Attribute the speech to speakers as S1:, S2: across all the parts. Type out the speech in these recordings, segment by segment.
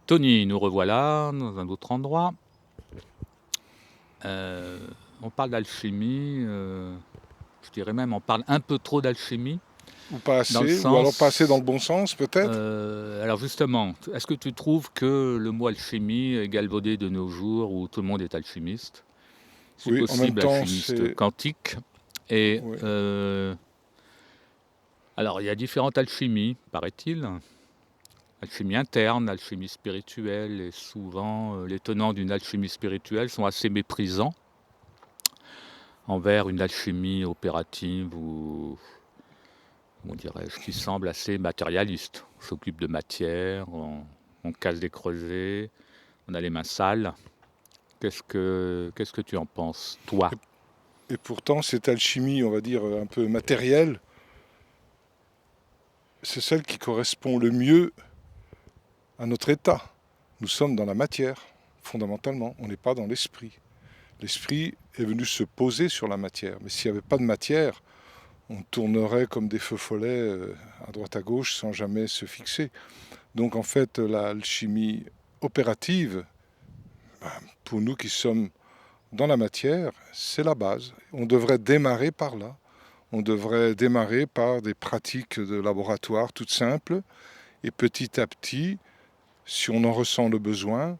S1: Tony, nous revoilà dans un autre endroit. Euh, on parle d'alchimie, je dirais même on parle un peu trop d'alchimie,
S2: Ou pas
S1: dans le
S2: assez, ou alors pas assez dans le
S1: sens...
S2: bon sens peut-être.
S1: alors justement, est-ce que tu trouves que le mot alchimie est galvaudé de nos jours où tout le monde est alchimiste? Si
S2: Oui, en même
S1: possible,
S2: temps,
S1: alchimiste
S2: c'est...
S1: quantique. Et
S2: Oui.
S1: alors il y a différentes alchimies, paraît-il. Alchimie interne, alchimie spirituelle, et souvent les tenants d'une alchimie spirituelle sont assez méprisants envers une alchimie opérative ou, comment dirais-je, qui semble assez matérialiste. On s'occupe de matière, on casse des creusets, on a les mains sales. Qu'est-ce que tu en penses, toi?
S2: Et pourtant, cette alchimie, on va dire, un peu matérielle, c'est celle qui correspond le mieux à notre état. Nous sommes dans la matière, fondamentalement, on n'est pas dans l'esprit. L'esprit est venu se poser sur la matière, mais s'il n'y avait pas de matière, on tournerait comme des feux follets à droite à gauche sans jamais se fixer. Donc en fait, l'alchimie opérative, pour nous qui sommes dans la matière, c'est la base. On devrait démarrer par là. On devrait démarrer par des pratiques de laboratoire toutes simples et petit à petit, si on en ressent le besoin,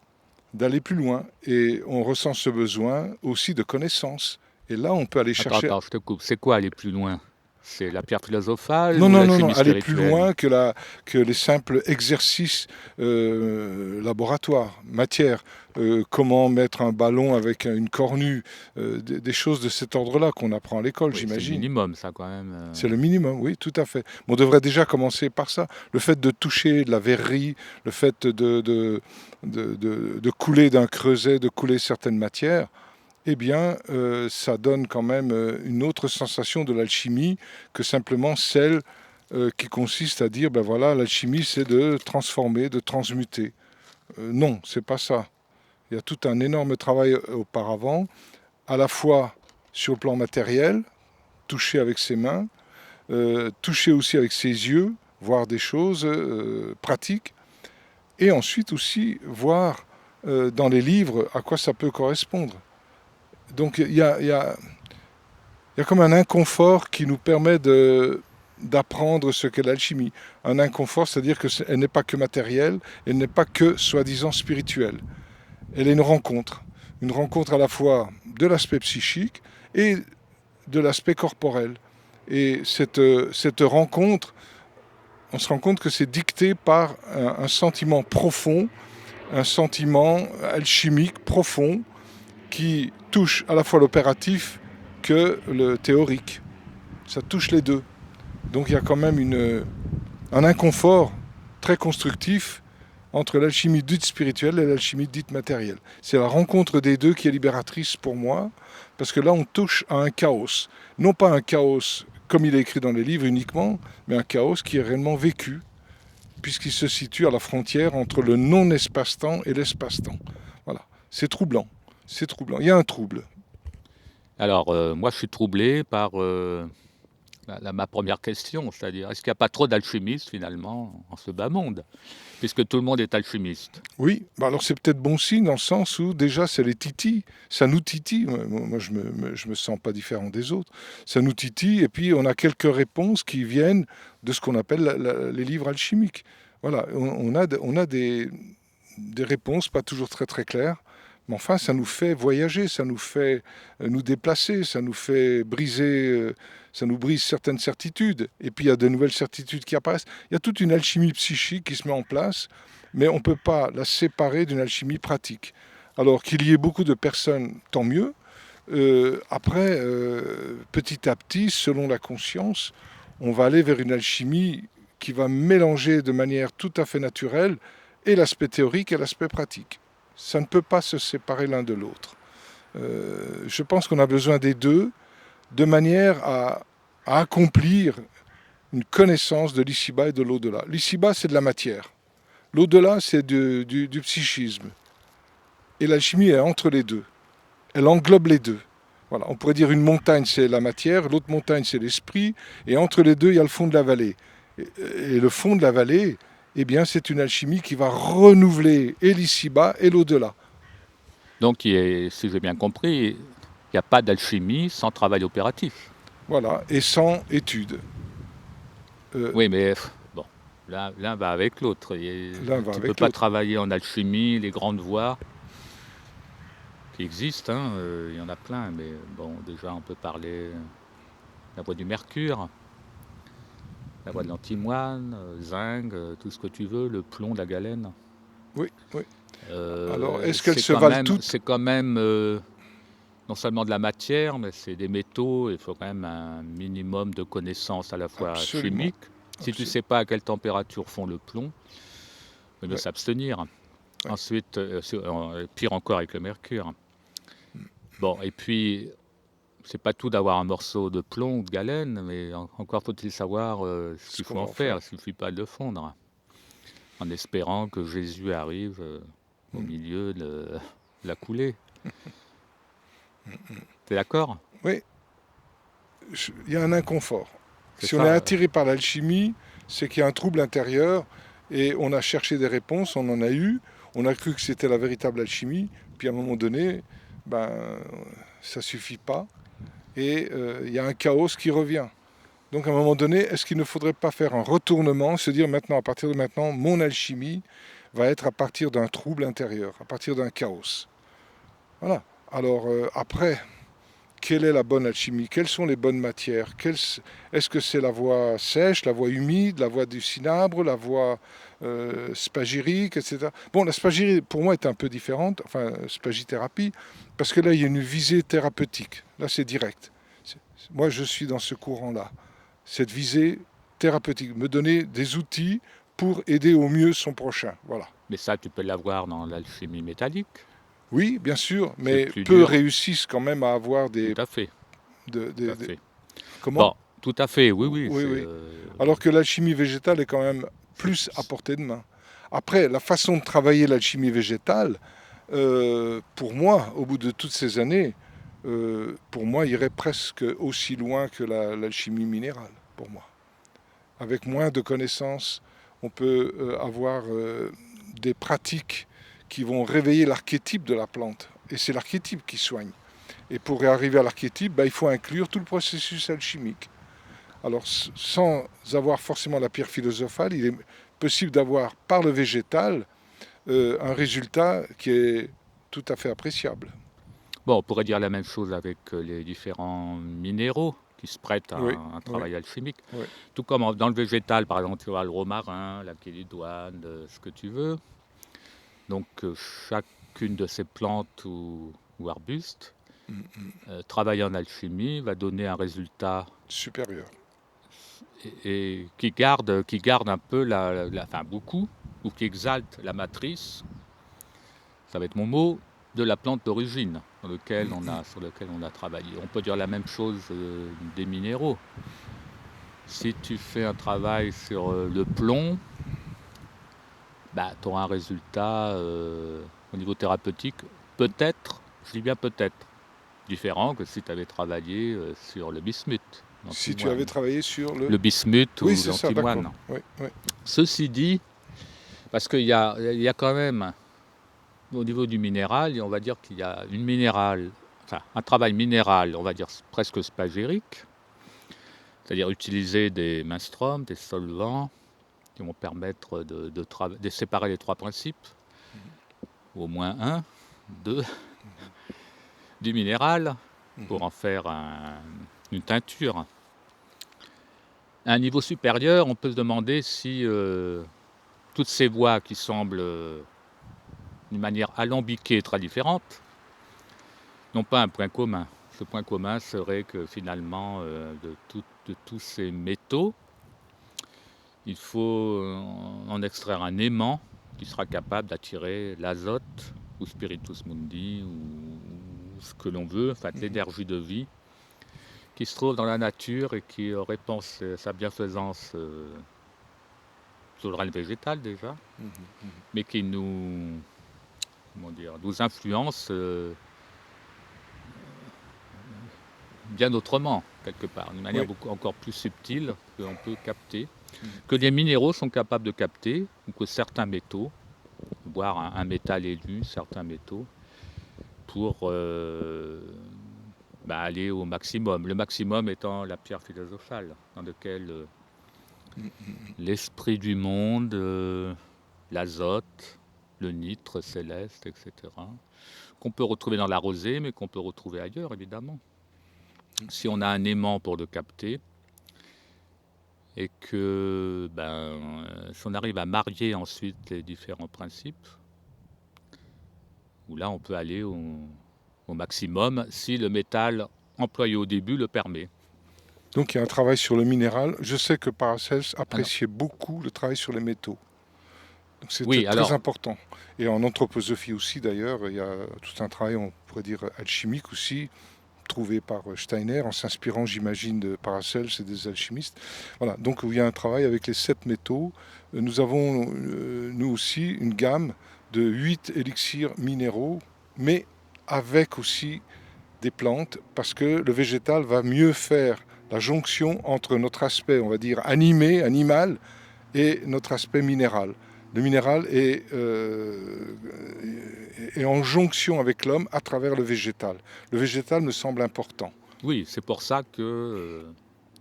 S2: d'aller plus loin. Et on ressent ce besoin aussi de connaissances. Et là, on peut aller
S1: Attends,
S2: chercher...
S1: attends, je te coupe. C'est quoi aller plus loin? C'est la pierre philosophale
S2: Non,
S1: ou
S2: non, non, non,
S1: l'alchimie
S2: aller plus
S1: spirituelle?
S2: loin que les simples exercices laboratoires, matière. Comment mettre un ballon avec une cornue, des choses de cet ordre-là qu'on apprend à l'école,
S1: Oui, c'est le
S2: j'imagine.
S1: minimum, ça, quand même.
S2: C'est le minimum, oui, tout à fait. Mais on devrait déjà commencer par ça. Le fait de toucher de la verrerie, le fait de couler d'un creuset, de couler certaines matières, eh bien, ça donne quand même une autre sensation de l'alchimie que simplement celle qui consiste à dire, ben voilà, l'alchimie, c'est de transformer, de transmuter. Non, c'est pas ça. Il y a tout un énorme travail auparavant, à la fois sur le plan matériel, toucher avec ses mains, toucher aussi avec ses yeux, voir des choses pratiques, et ensuite aussi voir dans les livres à quoi ça peut correspondre. Donc il y a comme un inconfort qui nous permet d'apprendre ce qu'est l'alchimie. Un inconfort, c'est-à-dire qu'elle n'est pas que matérielle, elle n'est pas que soi-disant spirituelle. Elle est une rencontre à la fois de l'aspect psychique et de l'aspect corporel. Et cette rencontre, on se rend compte que c'est dicté par un sentiment profond, un sentiment alchimique profond qui touche à la fois l'opératif que le théorique. Ça touche les deux. Donc il y a quand même un inconfort très constructif entre l'alchimie dite spirituelle et l'alchimie dite matérielle. C'est la rencontre des deux qui est libératrice pour moi, parce que là on touche à un chaos. Non pas un chaos comme il est écrit dans les livres uniquement, mais un chaos qui est réellement vécu, puisqu'il se situe à la frontière entre le non-espace-temps et l'espace-temps. Voilà. C'est troublant. C'est troublant. Il y a un trouble.
S1: Alors, moi, je suis troublé par ma première question, c'est-à-dire, est-ce qu'il n'y a pas trop d'alchimistes, finalement, en ce bas monde, puisque tout le monde est alchimiste?
S2: Oui, bah alors c'est peut-être bon signe dans le sens où déjà ça les titille, ça nous titille. Moi, je me sens pas différent des autres. Ça nous titille et puis on a quelques réponses qui viennent de ce qu'on appelle les livres alchimiques. Voilà, on a des réponses pas toujours très très claires, mais enfin ça nous fait voyager, ça nous fait nous déplacer, ça nous fait briser, ça nous brise certaines certitudes. Et puis il y a de nouvelles certitudes qui apparaissent. Il y a toute une alchimie psychique qui se met en place, mais on ne peut pas la séparer d'une alchimie pratique. Alors qu'il y ait beaucoup de personnes, tant mieux. Après, petit à petit, selon la conscience, on va aller vers une alchimie qui va mélanger de manière tout à fait naturelle et l'aspect théorique et l'aspect pratique. Ça ne peut pas se séparer l'un de l'autre. Je pense qu'on a besoin des deux de manière à accomplir une connaissance de l'ici-bas et de l'au-delà. L'ici-bas, c'est de la matière. L'au-delà, c'est du psychisme. Et l'alchimie est entre les deux. Elle englobe les deux. Voilà. On pourrait dire une montagne, c'est la matière, l'autre montagne, c'est l'esprit, et entre les deux, il y a le fond de la vallée. Et le fond de la vallée, eh bien c'est une alchimie qui va renouveler et l'ici-bas et l'au-delà.
S1: Donc, si j'ai bien compris, il n'y a pas d'alchimie sans travail opératif.
S2: Voilà, et sans étude. Euh,
S1: Oui, mais bon, l'un va avec l'autre.
S2: L'un va
S1: Tu ne peux
S2: avec
S1: pas
S2: l'autre.
S1: travailler en alchimie, les grandes voies qui existent, hein, il y en a plein, mais bon, déjà on peut parler de la voie du mercure, la voie de l'antimoine, zinc, tout ce que tu veux, le plomb, la galène.
S2: Oui, oui. Alors, est-ce qu'elles se valent toutes?
S1: C'est quand même non seulement de la matière, mais c'est des métaux. Il faut quand même un minimum de connaissances à la fois
S2: Absolument.
S1: chimiques. Si tu ne
S2: Absolument.
S1: sais pas à quelle température fond le plomb, il vaut mieux
S2: Ouais,
S1: s'abstenir.
S2: ouais.
S1: Ensuite, pire encore avec le mercure. Bon, et puis, c'est pas tout d'avoir un morceau de plomb ou de galène, mais encore faut-il savoir ce
S2: Ce
S1: qu'il
S2: qu'on
S1: faut
S2: va
S1: en
S2: en
S1: faire.
S2: faire.
S1: Il suffit pas de le fondre, en espérant que Jésus arrive au
S2: Mm.
S1: milieu de la coulée. T'es d'accord?
S2: Oui, il y a un inconfort.
S1: C'est
S2: Si on est
S1: ça.
S2: attiré par l'alchimie, c'est qu'il y a un trouble intérieur et on a cherché des réponses, on en a eu, on a cru que c'était la véritable alchimie, puis à un moment donné, ben, ça suffit pas et il y a un chaos qui revient. Donc à un moment donné, est-ce qu'il ne faudrait pas faire un retournement, se dire maintenant, à partir de maintenant, mon alchimie va être à partir d'un trouble intérieur, à partir d'un chaos. Voilà. Alors après, quelle est la bonne alchimie? Quelles sont les bonnes matières? Est-ce que c'est la voie sèche, la voie humide, la voie du cinabre, la voie spagyrique, etc. Bon, la spagyrie, pour moi, est un peu différente, enfin, spagithérapie, parce que là, il y a une visée thérapeutique. Là, c'est direct. Moi, je suis dans ce courant-là. Cette visée thérapeutique, me donner des outils pour aider au mieux son prochain. Voilà.
S1: Mais ça, tu peux l'avoir dans l'alchimie métallique.
S2: Oui, bien sûr,
S1: C'est
S2: mais
S1: plus
S2: peu
S1: dur.
S2: réussissent quand même à avoir
S1: Tout
S2: des...
S1: à fait. Tout à fait.
S2: Comment?
S1: Bon, tout à fait. Oui, oui.
S2: Oui, oui. Alors que l'alchimie végétale est quand même plus à
S1: C'est-
S2: portée de main. Après, la façon de travailler l'alchimie végétale, pour moi, au bout de toutes ces années, pour moi, irait presque aussi loin que l'alchimie minérale, pour moi. Avec moins de connaissances, on peut avoir des pratiques qui vont réveiller l'archétype de la plante. Et c'est l'archétype qui soigne. Et pour arriver à l'archétype, bah, il faut inclure tout le processus alchimique. Alors, sans avoir forcément la pierre philosophale, il est possible d'avoir par le végétal un résultat qui est tout à fait appréciable.
S1: Bon, on pourrait dire la même chose avec les différents minéraux qui se prêtent à
S2: Oui,
S1: un
S2: oui,
S1: travail alchimique.
S2: oui.
S1: Tout comme dans le végétal, par exemple, tu vois le romarin, la kélidoine, ce que tu veux. Donc, chacune de ces plantes ou arbustes,
S2: Mm, mm.
S1: travailler en alchimie va donner un résultat
S2: Supérieur.
S1: et qui garde un peu, enfin beaucoup, ou qui exalte la matrice, ça va être mon mot, de la plante d'origine
S2: Mm, mm.
S1: sur lequel on a travaillé. On peut dire la même chose des minéraux. Si tu fais un travail sur le plomb, bah, tu auras un résultat au niveau thérapeutique, peut-être, je dis bien peut-être, différent que si tu avais travaillé sur le bismuth,
S2: Si tu avais
S1: l'antimoine.
S2: travaillé sur le...
S1: Le bismuth
S2: Oui,
S1: ou
S2: c'est ça, d'accord.
S1: l'antimoine.
S2: Oui, oui.
S1: Ceci dit, parce il y a quand même, au niveau du minéral, on va dire qu'il y a une minérale, enfin, un travail minéral, on va dire presque spagérique, c'est-à-dire utiliser des menstruums, des solvants, qui vont permettre de séparer les trois principes, ou au moins un, deux, du minéral, pour
S2: Mhm.
S1: en faire une teinture. À un niveau supérieur, on peut se demander si toutes ces voies qui semblent d'une manière alambiquée très différente n'ont pas un point commun. Ce point commun serait que finalement, de tous ces métaux, il faut en extraire un aimant qui sera capable d'attirer l'azote ou spiritus mundi ou ce que l'on veut, enfin
S2: Mhm.
S1: l'énergie de vie qui se trouve dans la nature et qui répand sa bienfaisance sur le règne végétal déjà,
S2: Mhm. Mhm.
S1: mais qui comment dire, nous influence bien autrement, quelque part, d'une manière
S2: Oui,
S1: beaucoup encore plus subtile que l'on peut capter. que les minéraux sont capables de capter, ou que certains métaux, voire un métal élu, certains métaux, pour aller au maximum. Le maximum étant la pierre philosophale, dans laquelle l'esprit du monde, l'azote, le nitre céleste, etc., qu'on peut retrouver dans la rosée, mais qu'on peut retrouver ailleurs, évidemment. Si on a un aimant pour le capter, et que si on arrive à marier ensuite les différents principes, où là on peut aller au maximum si le métal employé au début le permet.
S2: Donc il y a un travail sur le minéral. Je sais que Paracels
S1: Alors,
S2: appréciait beaucoup le travail sur les métaux. Donc c'était
S1: oui,
S2: très
S1: alors,
S2: important. Et en anthroposophie aussi d'ailleurs, il y a tout un travail, on pourrait dire alchimique aussi, trouvé par Steiner, en s'inspirant, j'imagine, de Paracels et des alchimistes. Voilà, donc il y a un travail avec les 7 métaux. Nous avons, nous aussi, une gamme de 8 élixirs minéraux, mais avec aussi des plantes, parce que le végétal va mieux faire la jonction entre notre aspect, on va dire, animé, animal, et notre aspect minéral. Le minéral est en jonction avec l'homme à travers le végétal. Le végétal me semble important.
S1: oui, c'est pour ça que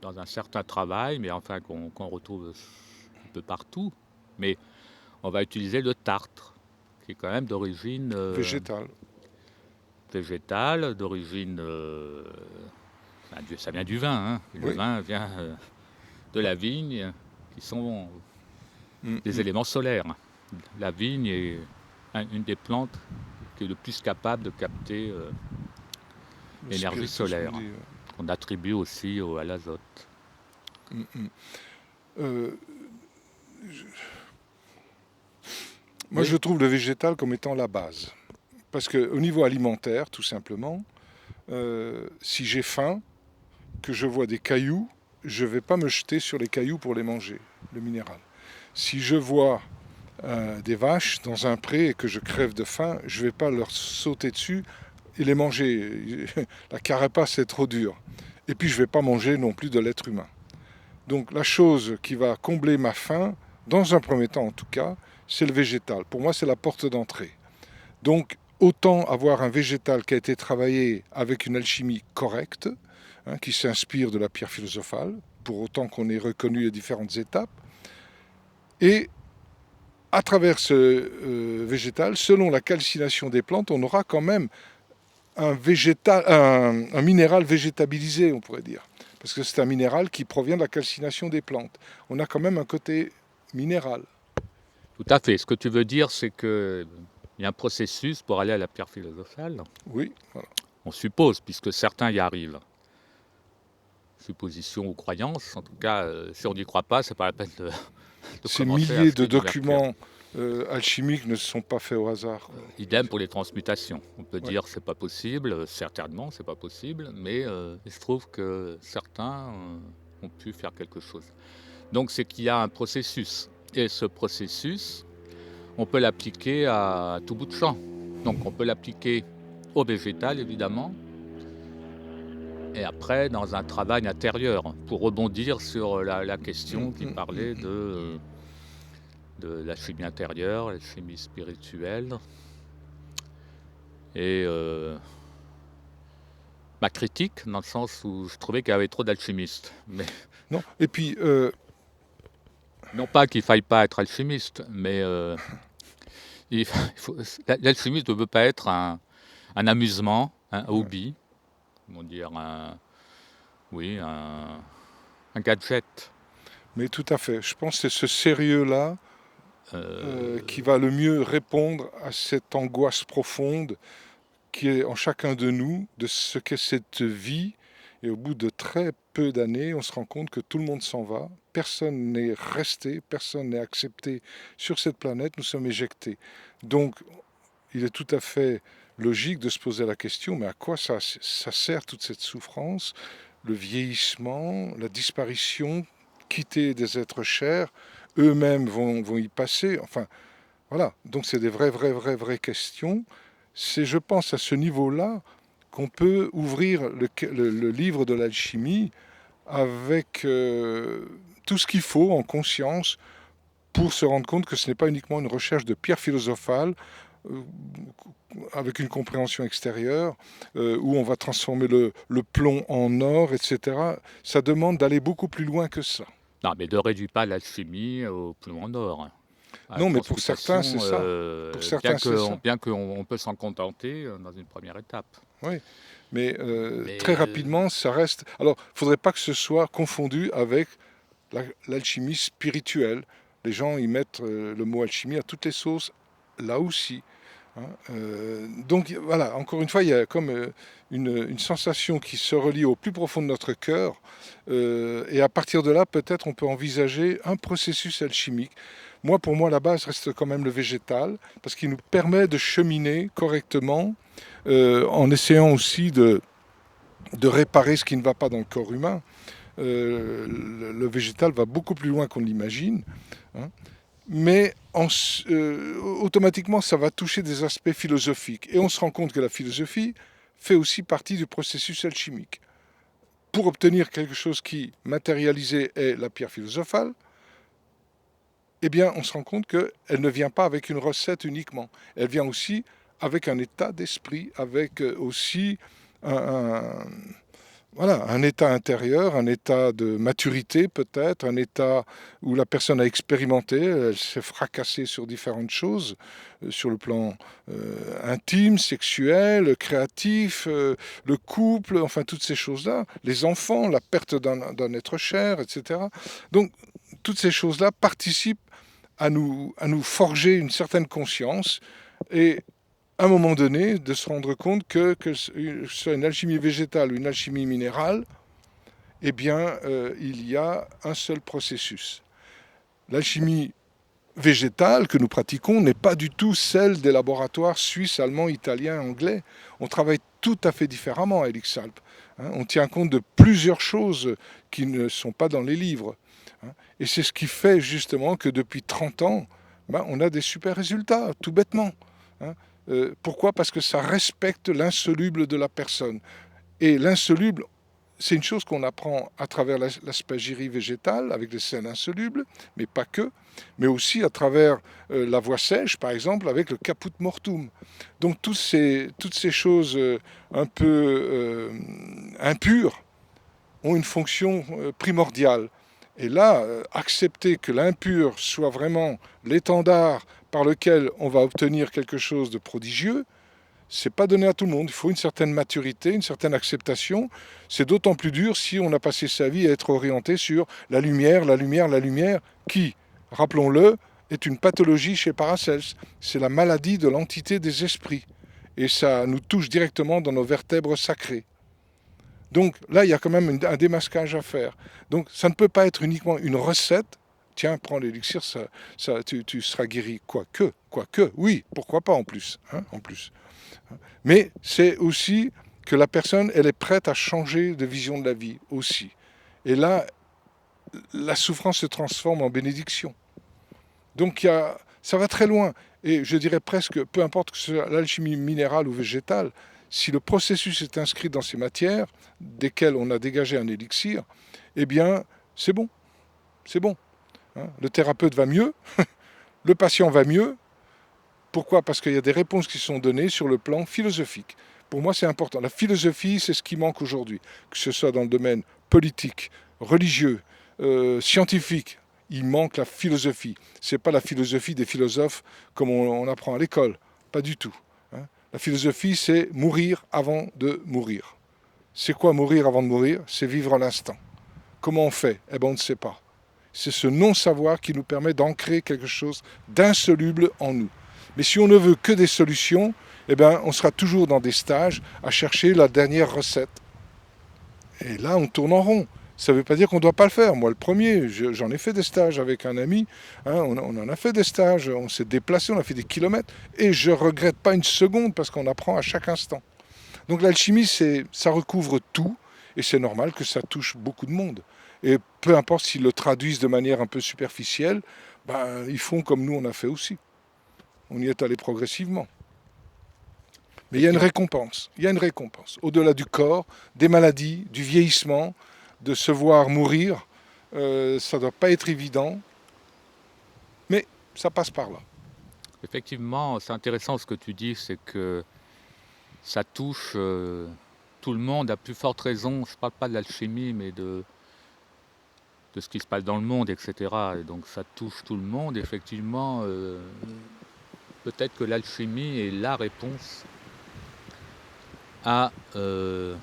S1: dans un certain travail, mais enfin qu'on retrouve un peu partout, mais on va utiliser le tartre, qui est quand même d'origine
S2: Végétal.
S1: végétale, d'origine... ça vient du vin, hein. Le
S2: Oui.
S1: vin vient de la vigne, qui sont
S2: Mm,
S1: des
S2: mm.
S1: éléments solaires. La vigne est une des plantes qui est le plus capable de capter
S2: Le
S1: l'énergie
S2: spiritus
S1: solaire,
S2: mundi.
S1: qu'on attribue aussi à l'azote.
S2: Mm, mm. Euh, Moi,
S1: Oui,
S2: je trouve le végétal comme étant la base. Parce qu'au niveau alimentaire, tout simplement, si j'ai faim, que je vois des cailloux, je ne vais pas me jeter sur les cailloux pour les manger, le minéral. Si je vois des vaches dans un pré et que je crève de faim, je ne vais pas leur sauter dessus et les manger. La carapace est trop dure. Et puis je ne vais pas manger non plus de l'être humain. Donc la chose qui va combler ma faim, dans un premier temps en tout cas, c'est le végétal. Pour moi, c'est la porte d'entrée. Donc autant avoir un végétal qui a été travaillé avec une alchimie correcte, hein, qui s'inspire de la pierre philosophale, pour autant qu'on ait reconnu les différentes étapes, et à travers ce végétal, selon la calcination des plantes, on aura quand même un minéral végétabilisé, on pourrait dire. Parce que c'est un minéral qui provient de la calcination des plantes. On a quand même un côté minéral.
S1: tout à fait. Ce que tu veux dire, c'est qu'il y a un processus pour aller à la pierre philosophale.
S2: Oui, voilà.
S1: On suppose, puisque certains y arrivent. Supposition ou croyance. En tout cas, si on n'y croit pas, c'est pas la peine de
S2: Ces
S1: commencer à
S2: milliers
S1: se
S2: de
S1: faire une ouverture.
S2: documents alchimiques ne sont pas faits au hasard.
S1: Idem pour les transmutations. On peut
S2: Ouais.
S1: dire que c'est pas possible, certainement c'est pas possible, mais il se trouve que certains ont pu faire quelque chose. Donc c'est qu'il y a un processus. Et ce processus, on peut l'appliquer à tout bout de champ. Donc on peut l'appliquer au végétal évidemment, et après dans un travail intérieur, pour rebondir sur la question qui parlait de la chimie intérieure, la chimie spirituelle. Et ma critique, dans le sens où je trouvais qu'il y avait trop d'alchimistes. Mais
S2: Non. Et puis,
S1: non pas qu'il ne faille pas être alchimiste, mais l'alchimiste ne peut pas être un amusement, un
S2: ouais.
S1: hobby, comment dire, oui, un gadget.
S2: Mais tout à fait. Je pense que c'est ce sérieux-là qui va le mieux répondre à cette angoisse profonde qui est en chacun de nous, de ce qu'est cette vie. Et au bout de très peu d'années, on se rend compte que tout le monde s'en va. Personne n'est resté, personne n'est accepté sur cette planète. Nous sommes éjectés. Donc, il est tout à fait logique de se poser la question, mais à quoi ça sert toute cette souffrance, le vieillissement, la disparition, quitter des êtres chers, eux-mêmes vont y passer. Enfin, voilà. Donc, c'est des vraies questions. C'est, je pense, à ce niveau-là qu'on peut ouvrir le livre de l'alchimie avec tout ce qu'il faut en conscience pour se rendre compte que ce n'est pas uniquement une recherche de pierre philosophale euh, avec une compréhension extérieure où on va transformer le plomb en or, etc. Ça demande d'aller beaucoup plus loin que ça.
S1: Non, mais ne réduis pas l'alchimie au plomb en or. À la
S2: Non, mais pour certains, c'est
S1: transmutation,
S2: ça. Pour certains, c'est ça.
S1: bien qu'on peut s'en contenter dans une première étape.
S2: Oui. Mais très
S1: Mais
S2: rapidement, ça reste. Alors, il ne faudrait pas que ce soit confondu avec l'alchimie spirituelle. Les gens y mettent le mot alchimie à toutes les sauces, là aussi. Hein. Donc voilà, encore une fois, il y a comme une sensation qui se relie au plus profond de notre cœur. Et à partir de là, peut-être on peut envisager un processus alchimique. Moi, pour moi, la base reste quand même le végétal, parce qu'il nous permet de cheminer correctement, en essayant aussi de réparer ce qui ne va pas dans le corps humain. Le végétal va beaucoup plus loin qu'on l'imagine. Hein. Mais automatiquement, ça va toucher des aspects philosophiques. Et on se rend compte que la philosophie fait aussi partie du processus alchimique. Pour obtenir quelque chose qui, matérialisé, est la pierre philosophale, eh bien, on se rend compte qu'elle ne vient pas avec une recette uniquement. Elle vient aussi avec un état d'esprit, avec aussi un, voilà, un état intérieur, un état de maturité peut-être, un état où la personne a expérimenté, elle s'est fracassée sur différentes choses, sur le plan intime, sexuel, créatif, le couple, enfin toutes ces choses-là, les enfants, la perte d'un être cher, etc. Donc toutes ces choses-là participent à nous forger une certaine conscience et à un moment donné, de se rendre compte que ce soit une alchimie végétale ou une alchimie minérale, eh bien, il y a un seul processus. L'alchimie végétale que nous pratiquons n'est pas du tout celle des laboratoires suisses, allemands, italiens, anglais. On travaille tout à fait différemment à Elixalp. Hein. On tient compte de plusieurs choses qui ne sont pas dans les livres. Hein. Et c'est ce qui fait justement que depuis 30 ans, ben, on a des super résultats, tout bêtement. Hein. Pourquoi? Parce que ça respecte l'insoluble de la personne. Et l'insoluble, c'est une chose qu'on apprend à travers l'aspagirie végétale, avec les sels insolubles, mais pas que, mais aussi à travers la voie sèche, par exemple, avec le caput mortuum. Donc toutes ces choses un peu impures ont une fonction primordiale. Et là, accepter que l'impur soit vraiment l'étendard par lequel on va obtenir quelque chose de prodigieux, c'est pas donné à tout le monde. Il faut une certaine maturité, une certaine acceptation. C'est d'autant plus dur si on a passé sa vie à être orienté sur la lumière, la lumière, la lumière, qui, rappelons-le, est une pathologie chez Paracels. C'est la maladie de l'entité des esprits. Et ça nous touche directement dans nos vertèbres sacrées. Donc là, il y a quand même un démasquage à faire. Donc ça ne peut pas être uniquement une recette. Tiens, prends l'élixir, tu seras guéri. Quoique, oui, pourquoi pas en plus. Hein, en plus. Mais c'est aussi que la personne, elle est prête à changer de vision de la vie aussi. Et là, la souffrance se transforme en bénédiction. Donc ça va très loin. Et je dirais presque, peu importe que ce soit l'alchimie minérale ou végétale, si le processus est inscrit dans ces matières, desquelles on a dégagé un élixir, eh bien, c'est bon. C'est bon. Hein. Le thérapeute va mieux, le patient va mieux. Pourquoi? Parce qu'il y a des réponses qui sont données sur le plan philosophique. Pour moi, c'est important. La philosophie, c'est ce qui manque aujourd'hui, que ce soit dans le domaine politique, religieux, scientifique. Il manque la philosophie. Ce n'est pas la philosophie des philosophes comme on apprend à l'école. Pas du tout. Hein. La philosophie, c'est mourir avant de mourir. C'est quoi mourir avant de mourir? C'est vivre à l'instant. Comment on fait? Eh bien, on ne sait pas. C'est ce non-savoir qui nous permet d'ancrer quelque chose d'insoluble en nous. Mais si on ne veut que des solutions, eh bien, on sera toujours dans des stages à chercher la dernière recette. Et là, on tourne en rond. Ça ne veut pas dire qu'on ne doit pas le faire. Moi, le premier, j'en ai fait des stages avec un ami. Hein, on en a fait des stages, on s'est déplacé, on a fait des kilomètres. Et je ne regrette pas une seconde parce qu'on apprend à chaque instant. Donc l'alchimie, ça recouvre tout. Et c'est normal que ça touche beaucoup de monde. Et peu importe s'ils le traduisent de manière un peu superficielle, ben, ils font comme nous on a fait aussi. On y est allé progressivement. Mais il y a une récompense. Il y a une récompense. Au-delà du corps, des maladies, du vieillissement, de se voir mourir, ça ne doit pas être évident, mais ça passe par là.
S1: Effectivement, c'est intéressant ce que tu dis, c'est que ça touche tout le monde, à plus forte raison. Je ne parle pas de l'alchimie, mais de ce qui se passe dans le monde, etc. Et donc ça touche tout le monde. Effectivement, peut-être que l'alchimie est la réponse à, euh,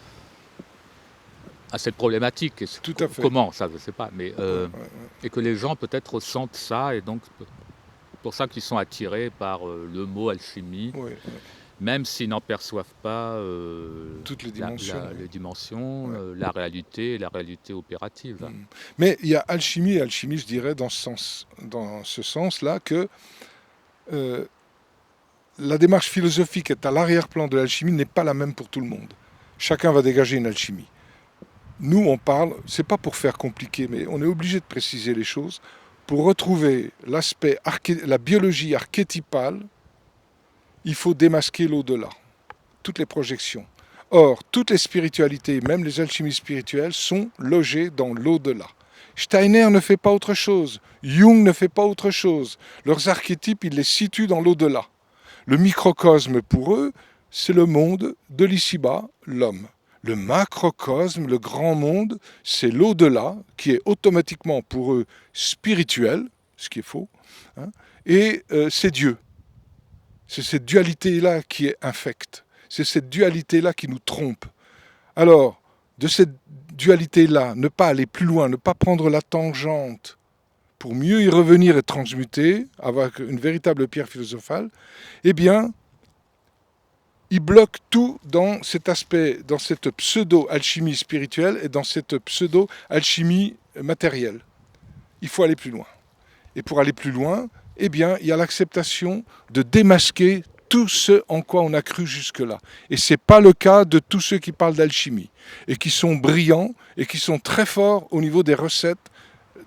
S1: à cette problématique. Et
S2: Tout à fait.
S1: comment, ça, je ne sais pas. Mais,
S2: Ouais, ouais, ouais.
S1: et que les gens peut-être ressentent ça, et donc pour ça qu'ils sont attirés par le mot alchimie,
S2: Ouais, ouais.
S1: même s'ils n'en perçoivent pas
S2: Toutes les dimensions.
S1: les dimensions,
S2: Ouais.
S1: la réalité opérative.
S2: Mm. Mais il y a alchimie et alchimie, je dirais, dans ce sens-là, que euh, la démarche philosophique est à l'arrière-plan de l'alchimie n'est pas la même pour tout le monde. Chacun va dégager une alchimie. Nous, on parle, c'est pas pour faire compliqué, mais on est obligé de préciser les choses. Pour retrouver la biologie archétypale, il faut démasquer l'au-delà, toutes les projections. Or, toutes les spiritualités, même les alchimies spirituelles, sont logées dans l'au-delà. Steiner ne fait pas autre chose, Jung ne fait pas autre chose. Leurs archétypes, ils les situent dans l'au-delà. Le microcosme, pour eux, c'est le monde de l'ici-bas, l'homme. Le macrocosme, le grand monde, c'est l'au-delà, qui est automatiquement pour eux spirituel, ce qui est faux, hein, et c'est Dieu. C'est cette dualité-là qui est infecte. C'est cette dualité-là qui nous trompe. Alors, de cette dualité-là, ne pas aller plus loin, ne pas prendre la tangente pour mieux y revenir et transmuter, avoir une véritable pierre philosophale, eh bien, il bloque tout dans cet aspect, dans cette pseudo-alchimie spirituelle et dans cette pseudo-alchimie matérielle. Il faut aller plus loin. Et pour aller plus loin, eh bien, il y a l'acceptation de démasquer tout ce en quoi on a cru jusque-là. Et ce n'est pas le cas de tous ceux qui parlent d'alchimie et qui sont brillants et qui sont très forts au niveau des recettes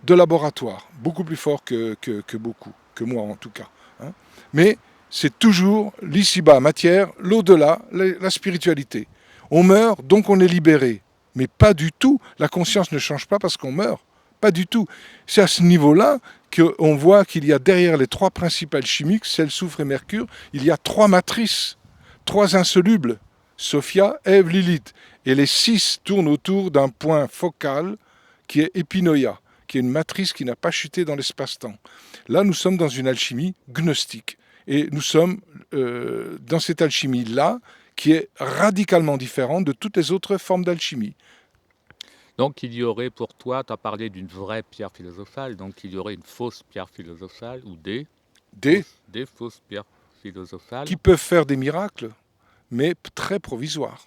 S2: de laboratoire, beaucoup plus forts que beaucoup, que moi en tout cas. Hein. Mais c'est toujours l'ici-bas, matière, l'au-delà, la spiritualité. On meurt, donc on est libéré. Mais pas du tout. La conscience ne change pas parce qu'on meurt. Pas du tout. C'est à ce niveau-là qu'on voit qu'il y a derrière les trois principales chimiques, sel, soufre et mercure, il y a trois matrices, trois insolubles, Sophia, Ève, Lilith. Et les six tournent autour d'un point focal qui est Epinoïa, qui est une matrice qui n'a pas chuté dans l'espace-temps. Là, nous sommes dans une alchimie gnostique. Et nous sommes dans cette alchimie-là qui est radicalement différente de toutes les autres formes d'alchimie.
S1: Donc il y aurait pour toi, tu as parlé d'une vraie pierre philosophale, donc il y aurait une fausse pierre philosophale ou
S2: Des
S1: des fausses pierres philosophales.
S2: qui peuvent faire des miracles, mais très provisoires.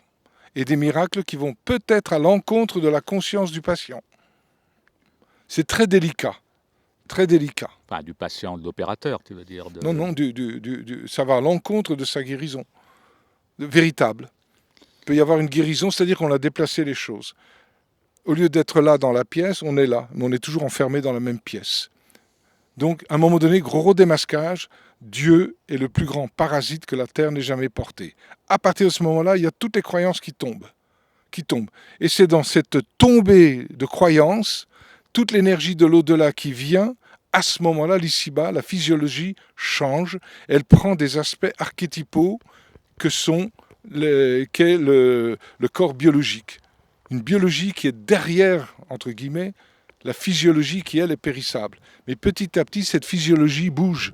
S2: Et des miracles qui vont peut-être à l'encontre de la conscience du patient. C'est très délicat. Très délicat.
S1: Enfin, du patient, de l'opérateur, tu veux dire.
S2: Non, non, ça va à l'encontre de sa guérison. Véritable. Il peut y avoir une guérison, c'est-à-dire qu'on a déplacé les choses. Au lieu d'être là dans la pièce, on est là, mais on est toujours enfermé dans la même pièce. Donc, à un moment donné, gros redémasquage, Dieu est le plus grand parasite que la Terre n'ait jamais porté. À partir de ce moment-là, il y a toutes les croyances qui tombent. Et c'est dans cette tombée de croyances, toute l'énergie de l'au-delà qui vient, à ce moment-là, l'ici-bas, la physiologie change, elle prend des aspects archétypaux qu'est le corps biologique. Une biologie qui est derrière, entre guillemets, la physiologie qui, elle, est périssable. Mais petit à petit, cette physiologie bouge.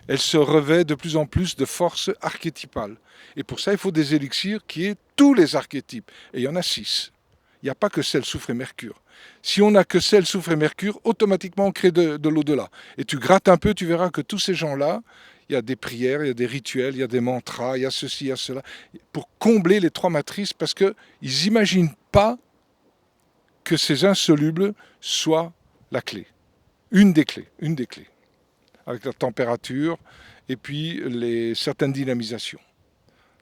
S2: Elle se revêt de plus en plus de force archétypale. Et pour ça, il faut des élixirs qui aient tous les archétypes. Et il y en a 6. Il n'y a pas que sel, soufre et mercure. Si on n'a que sel, soufre et mercure, automatiquement on crée de l'au-delà. Et tu grattes un peu, tu verras que tous ces gens-là, il y a des prières, il y a des rituels, il y a des mantras, il y a ceci, il y a cela, pour combler les trois matrices, parce qu'ils n'imaginent pas que ces insolubles soient la clé. Une des clés, avec la température et puis certaines dynamisations.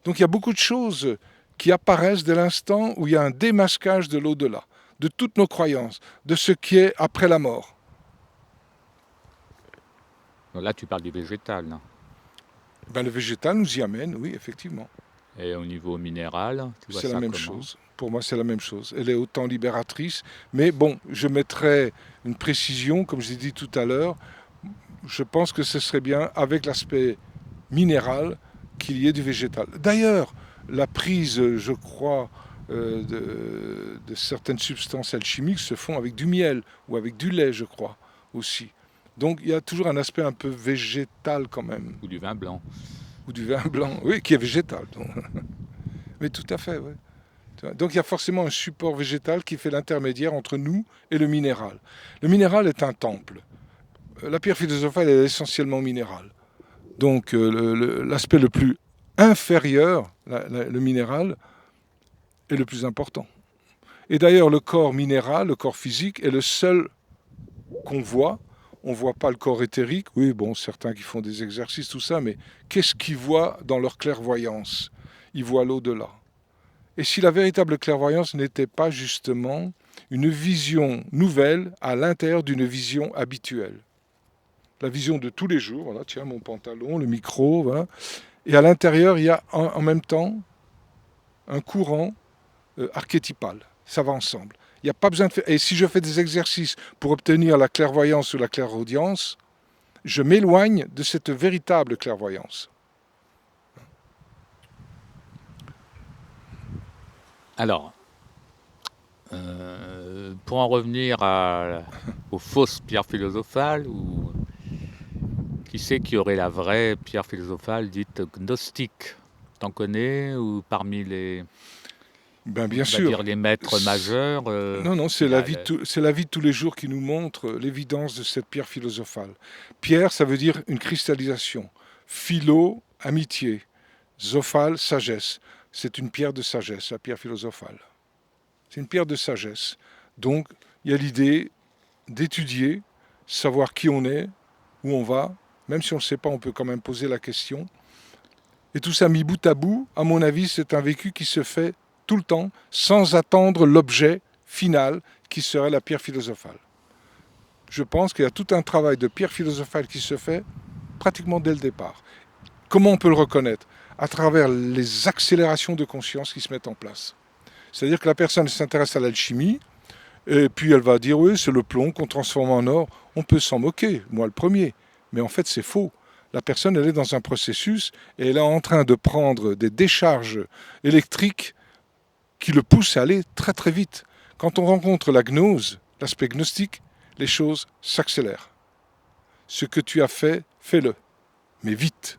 S2: Donc il y a beaucoup de choses qui apparaissent dès l'instant où il y a un démasquage de l'au-delà, de toutes nos croyances, de ce qui est après la mort.
S1: Donc là, tu parles du végétal.
S2: Ben, le végétal nous y amène, oui, effectivement.
S1: Et au niveau minéral, tu vois
S2: C'est la
S1: ça
S2: même
S1: comment?
S2: chose. Pour moi, c'est la même chose. Elle est autant libératrice. Mais bon, je mettrais une précision, comme j'ai dit tout à l'heure. Je pense que ce serait bien, avec l'aspect minéral, qu'il y ait du végétal. D'ailleurs, la prise, je crois, de certaines substances alchimiques se font avec du miel ou avec du lait, je crois, aussi. Donc il y a toujours un aspect un peu végétal quand même.
S1: Ou du vin blanc?
S2: Ou du vin blanc, oui, qui est végétal. Donc. Mais tout à fait, oui. Donc il y a forcément un support végétal qui fait l'intermédiaire entre nous et le minéral. Le minéral est un temple. La pierre philosophale est essentiellement minérale. Donc l'aspect le plus inférieur, le minéral, est le plus important. Et d'ailleurs, le corps minéral, le corps physique, est le seul qu'on voit. On ne voit pas le corps éthérique. Oui, bon, certains qui font des exercices, tout ça, mais qu'est-ce qu'ils voient dans leur clairvoyance? Ils voient l'au-delà. Et si la véritable clairvoyance n'était pas justement une vision nouvelle à l'intérieur d'une vision habituelle? La vision de tous les jours, voilà, tiens, mon pantalon, le micro, voilà. Et à l'intérieur, il y a en même temps un courant archétypal. Ça va ensemble. Il n'y a pas besoin de faire. Et si je fais des exercices pour obtenir la clairvoyance ou la clairaudience, je m'éloigne de cette véritable clairvoyance.
S1: Alors, pour en revenir aux fausses pierres philosophales, ou qui c'est qui aurait la vraie pierre philosophale dite gnostique? T'en connais? Ou parmi les,
S2: Ben bien
S1: on va dire,
S2: sûr.
S1: les maîtres majeurs,
S2: Non, non,
S1: il y a
S2: c'est la vie de tous les jours qui nous montre l'évidence de cette pierre philosophale. Pierre, ça veut dire une cristallisation. Philo, amitié. Zophale, sagesse. C'est une pierre de sagesse, la pierre philosophale. C'est une pierre de sagesse. Donc, il y a l'idée d'étudier, savoir qui on est, où on va. Même si on ne sait pas, on peut quand même poser la question. Et tout ça mis bout à bout, à mon avis, c'est un vécu qui se fait tout le temps, sans attendre l'objet final qui serait la pierre philosophale. Je pense qu'il y a tout un travail de pierre philosophale qui se fait pratiquement dès le départ. Comment on peut le reconnaître? À travers les accélérations de conscience qui se mettent en place. C'est-à-dire que la personne s'intéresse à l'alchimie, et puis elle va dire oui, c'est le plomb qu'on transforme en or. On peut s'en moquer, moi le premier. Mais en fait, c'est faux. La personne, elle est dans un processus et elle est en train de prendre des décharges électriques qui le poussent à aller très très vite. Quand on rencontre la gnose, l'aspect gnostique, les choses s'accélèrent. Ce que tu as fait, fais-le, mais vite.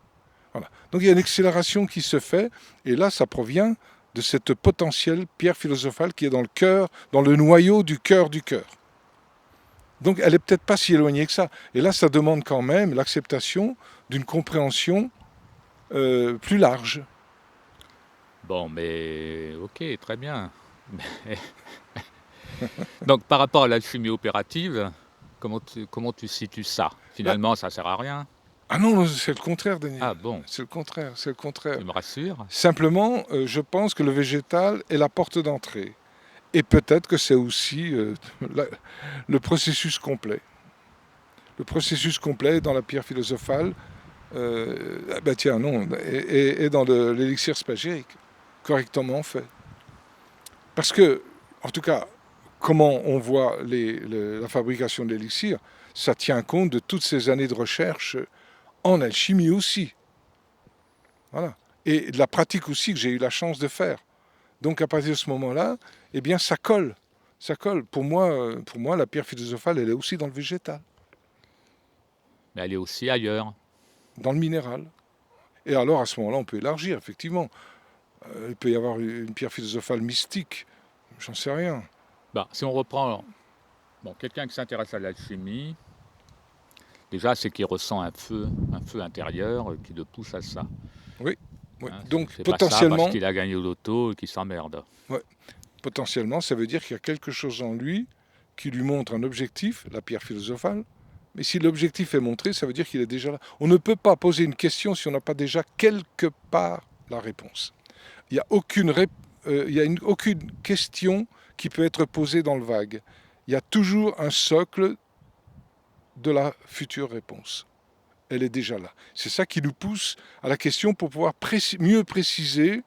S2: Voilà. Donc il y a une accélération qui se fait, et là, ça provient de cette potentielle pierre philosophale qui est dans le cœur, dans le noyau du cœur du cœur. Donc elle n'est peut-être pas si éloignée que ça. Et là, ça demande quand même l'acceptation d'une compréhension plus large.
S1: bon, mais ok, très bien. Donc, par rapport à l'alchimie opérative, comment tu situes ça?
S2: Là,
S1: Finalement, ça sert à rien.
S2: ah non, c'est le contraire, Daniel.
S1: Ah bon,
S2: C'est le contraire, c'est le contraire.
S1: tu me rassures.
S2: Simplement, je pense que le végétal est la porte d'entrée. Et peut-être que c'est aussi la, le processus complet. Le processus complet dans la pierre philosophale, ben tiens, non, et dans l'élixir spagyrique, correctement fait. Parce que, en tout cas, comment on voit la fabrication de l'élixir, ça tient compte de toutes ces années de recherche en alchimie aussi. Voilà. Et de la pratique aussi que j'ai eu la chance de faire. Donc à partir de ce moment-là, eh bien ça colle. Ça colle. Pour moi, la pierre philosophale, elle est aussi dans le végétal,
S1: Mais elle est aussi ailleurs.
S2: dans le minéral. Et alors à ce moment-là, on peut élargir, effectivement. Il peut y avoir une pierre philosophale mystique, j'en sais rien.
S1: Bah, si on reprend, bon, quelqu'un qui s'intéresse à l'alchimie, déjà, c'est qu'il ressent un feu intérieur qui le pousse à ça.
S2: Oui, oui.
S1: Hein,
S2: Donc
S1: c'est pas ça parce
S2: potentiellement,
S1: qu'il a gagné au loto et qu'il s'emmerde.
S2: ouais, potentiellement, ça veut dire qu'il y a quelque chose en lui qui lui montre un objectif, la pierre philosophale. Mais si l'objectif est montré, ça veut dire qu'il est déjà là. On ne peut pas poser une question si on n'a pas déjà quelque part la réponse. Il n'y a aucune question qui peut être posée dans le vague. Il y a toujours un socle de la future réponse. Elle est déjà là. C'est ça qui nous pousse à la question pour pouvoir mieux préciser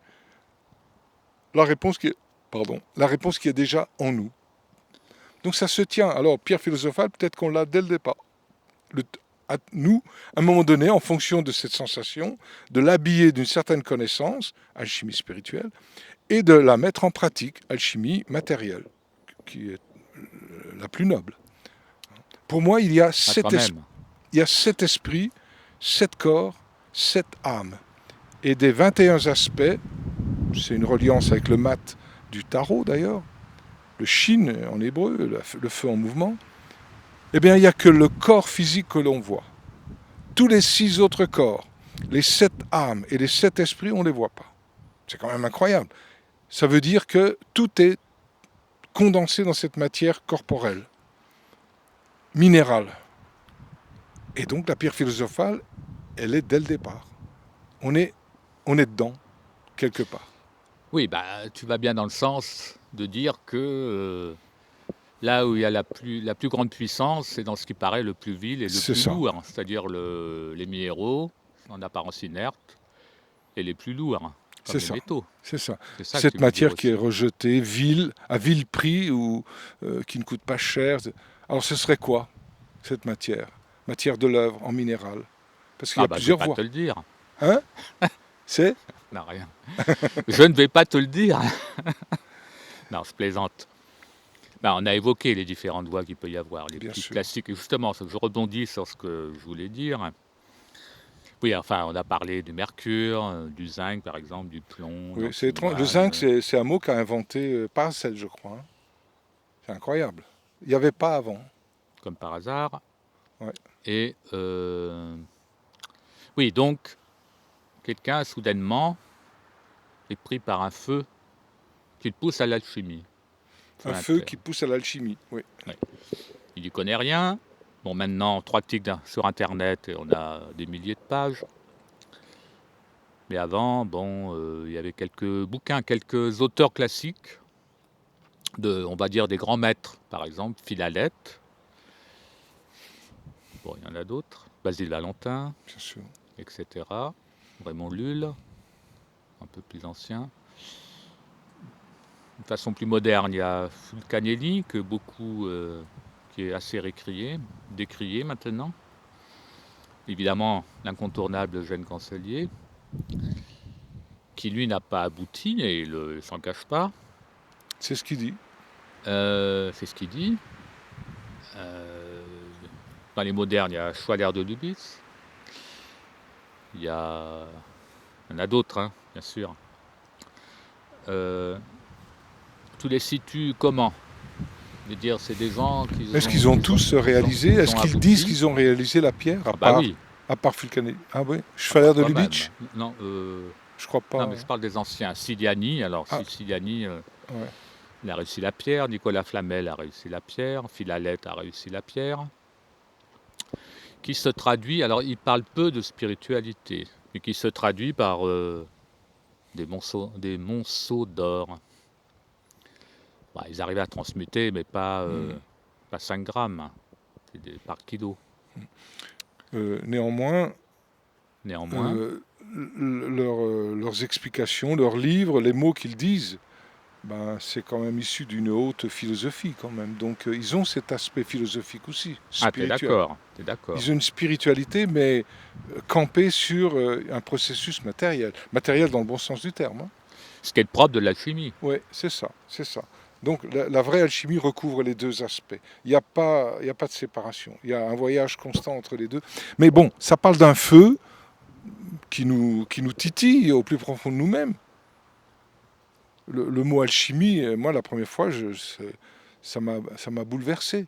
S2: la réponse qui est déjà en nous. Donc ça se tient. Alors, pierre philosophale, peut-être qu'on l'a dès le départ. Nous, à un moment donné, en fonction de cette sensation, de l'habiller d'une certaine connaissance, alchimie spirituelle, et de la mettre en pratique, alchimie matérielle, qui est la plus noble. Pour moi, il y a
S1: quand même.
S2: il y a 7 esprits, 7 corps, 7 âmes. Et des 21 aspects, c'est une reliance avec le mat du tarot d'ailleurs, le shin en hébreu, le feu en mouvement, eh bien il n'y a que le corps physique que l'on voit. Tous les 6 autres corps, les 7 âmes et les 7 esprits, on ne les voit pas. C'est quand même incroyable. Ça veut dire que tout est condensé dans cette matière corporelle, minérale. Et donc la pierre philosophale, elle est dès le départ. On est dedans, quelque part.
S1: Oui, tu vas bien dans le sens de dire que là où il y a la plus grande puissance, c'est dans ce qui paraît le plus vil et le
S2: C'est
S1: plus
S2: ça,
S1: lourd, c'est-à-dire les minéraux, en apparence inertes, et les plus lourds, comme
S2: c'est
S1: les
S2: ça,
S1: métaux.
S2: c'est ça.
S1: C'est ça que tu
S2: Cette
S1: veux dire
S2: matière qui est
S1: aussi.
S2: rejetée, vile, à vil prix ou qui ne coûte pas cher. Alors ce serait quoi, cette matière? Matière de l'œuvre, en minéral. Parce qu'il y
S1: Ah
S2: a
S1: bah je vais
S2: plusieurs
S1: pas
S2: voies.
S1: te le dire.
S2: Hein? C'est?
S1: Non, rien. Je ne vais pas te le dire. Non, je plaisante. On a évoqué les différentes voies qu'il peut y avoir, les
S2: Bien
S1: petits
S2: sûr.
S1: classiques. Et justement, je rebondis sur ce que je voulais dire. Oui, enfin, on a parlé du mercure, du zinc, par exemple, du plomb,
S2: Oui, c'est étrange. Le
S1: l'antimoine,
S2: zinc, c'est un mot qu'a inventé Paracel, je crois. Hein. C'est incroyable. Il n'y avait pas avant.
S1: comme par hasard.
S2: Ouais.
S1: Et oui, donc, quelqu'un, soudainement, est pris par un feu qui le pousse à l'alchimie.
S2: Un feu qui pousse à l'alchimie. Oui.
S1: Ouais. Il n'y connaît rien. Bon, maintenant, 3 clics sur Internet et on a des milliers de pages. Mais avant, bon, il y avait quelques bouquins, quelques auteurs classiques, on va dire des grands maîtres, par exemple, Philalèthe. Bon, il y en a d'autres. Basile Valentin,
S2: Bien sûr.
S1: etc. Raymond Lulle, un peu plus ancien. De façon plus moderne, il y a Fulcanelli, qui est assez décrié maintenant. Évidemment, l'incontournable Eugène Cancelier, qui lui n'a pas abouti et il ne s'en cache pas.
S2: C'est ce qu'il dit.
S1: C'est ce qu'il dit. Dans les modernes, il y a Schwader de Lubitz. Il y en a d'autres, hein, bien sûr. Tu les situes comment? Je veux dire, c'est des gens
S2: Est-ce qu'ils ont tous réalisé? Est-ce qu'ils disent qu'ils ont réalisé la pierre,
S1: oui.
S2: à part Fulcanelli? Ah oui,
S1: Ah bah
S2: Schwader de
S1: quand même.
S2: Lubitsch?
S1: Non,
S2: Je crois
S1: non,
S2: pas.
S1: mais je parle des anciens. Siliani, alors
S2: Ah,
S1: Siliani,
S2: ouais.
S1: il a réussi la pierre. Nicolas Flamel a réussi la pierre. Philalèthe a réussi la pierre. Qui se traduit, alors il parle peu de spiritualité, mais qui se traduit par des monceaux d'or. Ils arrivaient à transmuter, mais pas 5 grammes, c'est par kilo.
S2: Néanmoins,
S1: Néanmoins,
S2: leurs explications, leurs livres, les mots qu'ils disent, ben, c'est quand même issu d'une haute philosophie quand même. Donc ils ont cet aspect philosophique aussi,
S1: t'es
S2: spirituel.
S1: d'accord, t'es d'accord.
S2: Ils ont une spiritualité, mais campée sur un processus matériel. Matériel dans le bon sens du terme. Hein.
S1: Ce qui est le propre de l'alchimie.
S2: Oui, c'est ça, c'est ça. Donc la vraie alchimie recouvre les deux aspects. Il n'y a pas de séparation. Il y a un voyage constant entre les deux. Mais bon, ça parle d'un feu qui nous titille au plus profond de nous-mêmes. Le mot alchimie, moi, la première fois, ça m'a bouleversé.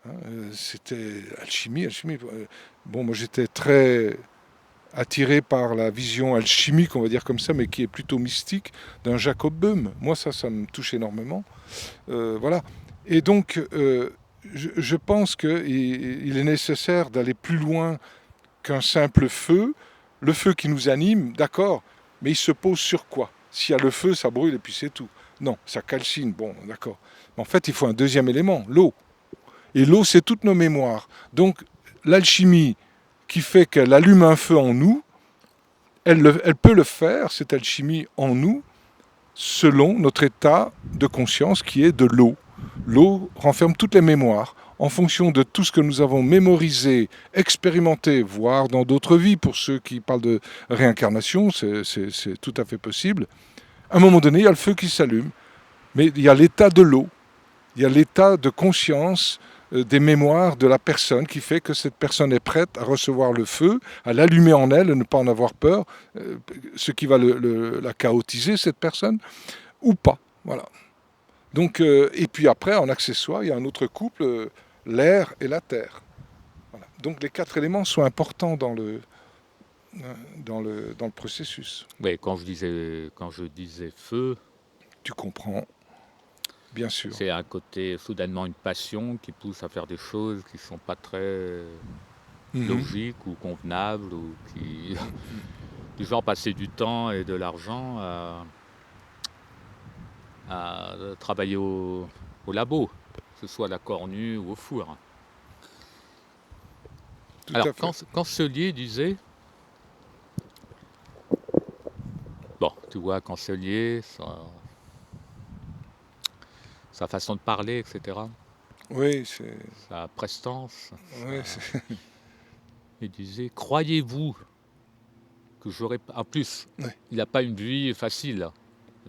S2: Hein. C'était alchimie. Bon, moi, j'étais très attiré par la vision alchimique, on va dire comme ça, mais qui est plutôt mystique, d'un Jacob Böhm. Moi, ça me touche énormément. Voilà. Et donc, je pense qu'il est nécessaire d'aller plus loin qu'un simple feu. Le feu qui nous anime, d'accord, mais il se pose sur quoi? S'il y a le feu, ça brûle et puis c'est tout. Non, ça calcine, bon, d'accord. Mais en fait, il faut un deuxième élément, l'eau. Et l'eau, c'est toutes nos mémoires. Donc, l'alchimie qui fait qu'elle allume un feu en nous, elle peut le faire, cette alchimie en nous, selon notre état de conscience qui est de l'eau. L'eau renferme toutes les mémoires. En fonction de tout ce que nous avons mémorisé, expérimenté, voire dans d'autres vies, pour ceux qui parlent de réincarnation, c'est tout à fait possible, à un moment donné, il y a le feu qui s'allume, mais il y a l'état de l'eau, il y a l'état de conscience des mémoires de la personne qui fait que cette personne est prête à recevoir le feu, à l'allumer en elle, à ne pas en avoir peur, ce qui va la chaotiser, cette personne, ou pas. Voilà. Donc, et puis après, en accessoire, il y a un autre couple, l'air et la terre. Voilà. Donc les 4 éléments sont importants dans le processus.
S1: Oui, quand je disais feu,
S2: Tu comprends, bien sûr.
S1: c'est un côté, soudainement une passion qui pousse à faire des choses qui ne sont pas très logiques ou convenables, ou qui, du genre passer du temps et de l'argent à travailler au labo, que ce soit à la cornue ou au four.
S2: Tout
S1: Alors,
S2: à fait.
S1: Cancelier disait, bon, tu vois, Cancelier, sa façon de parler, etc.,
S2: Oui, c'est.
S1: sa prestance,
S2: Oui,
S1: il disait, croyez-vous que j'aurais... En plus,
S2: ouais,
S1: il n'a pas une vie facile.
S2: ouais.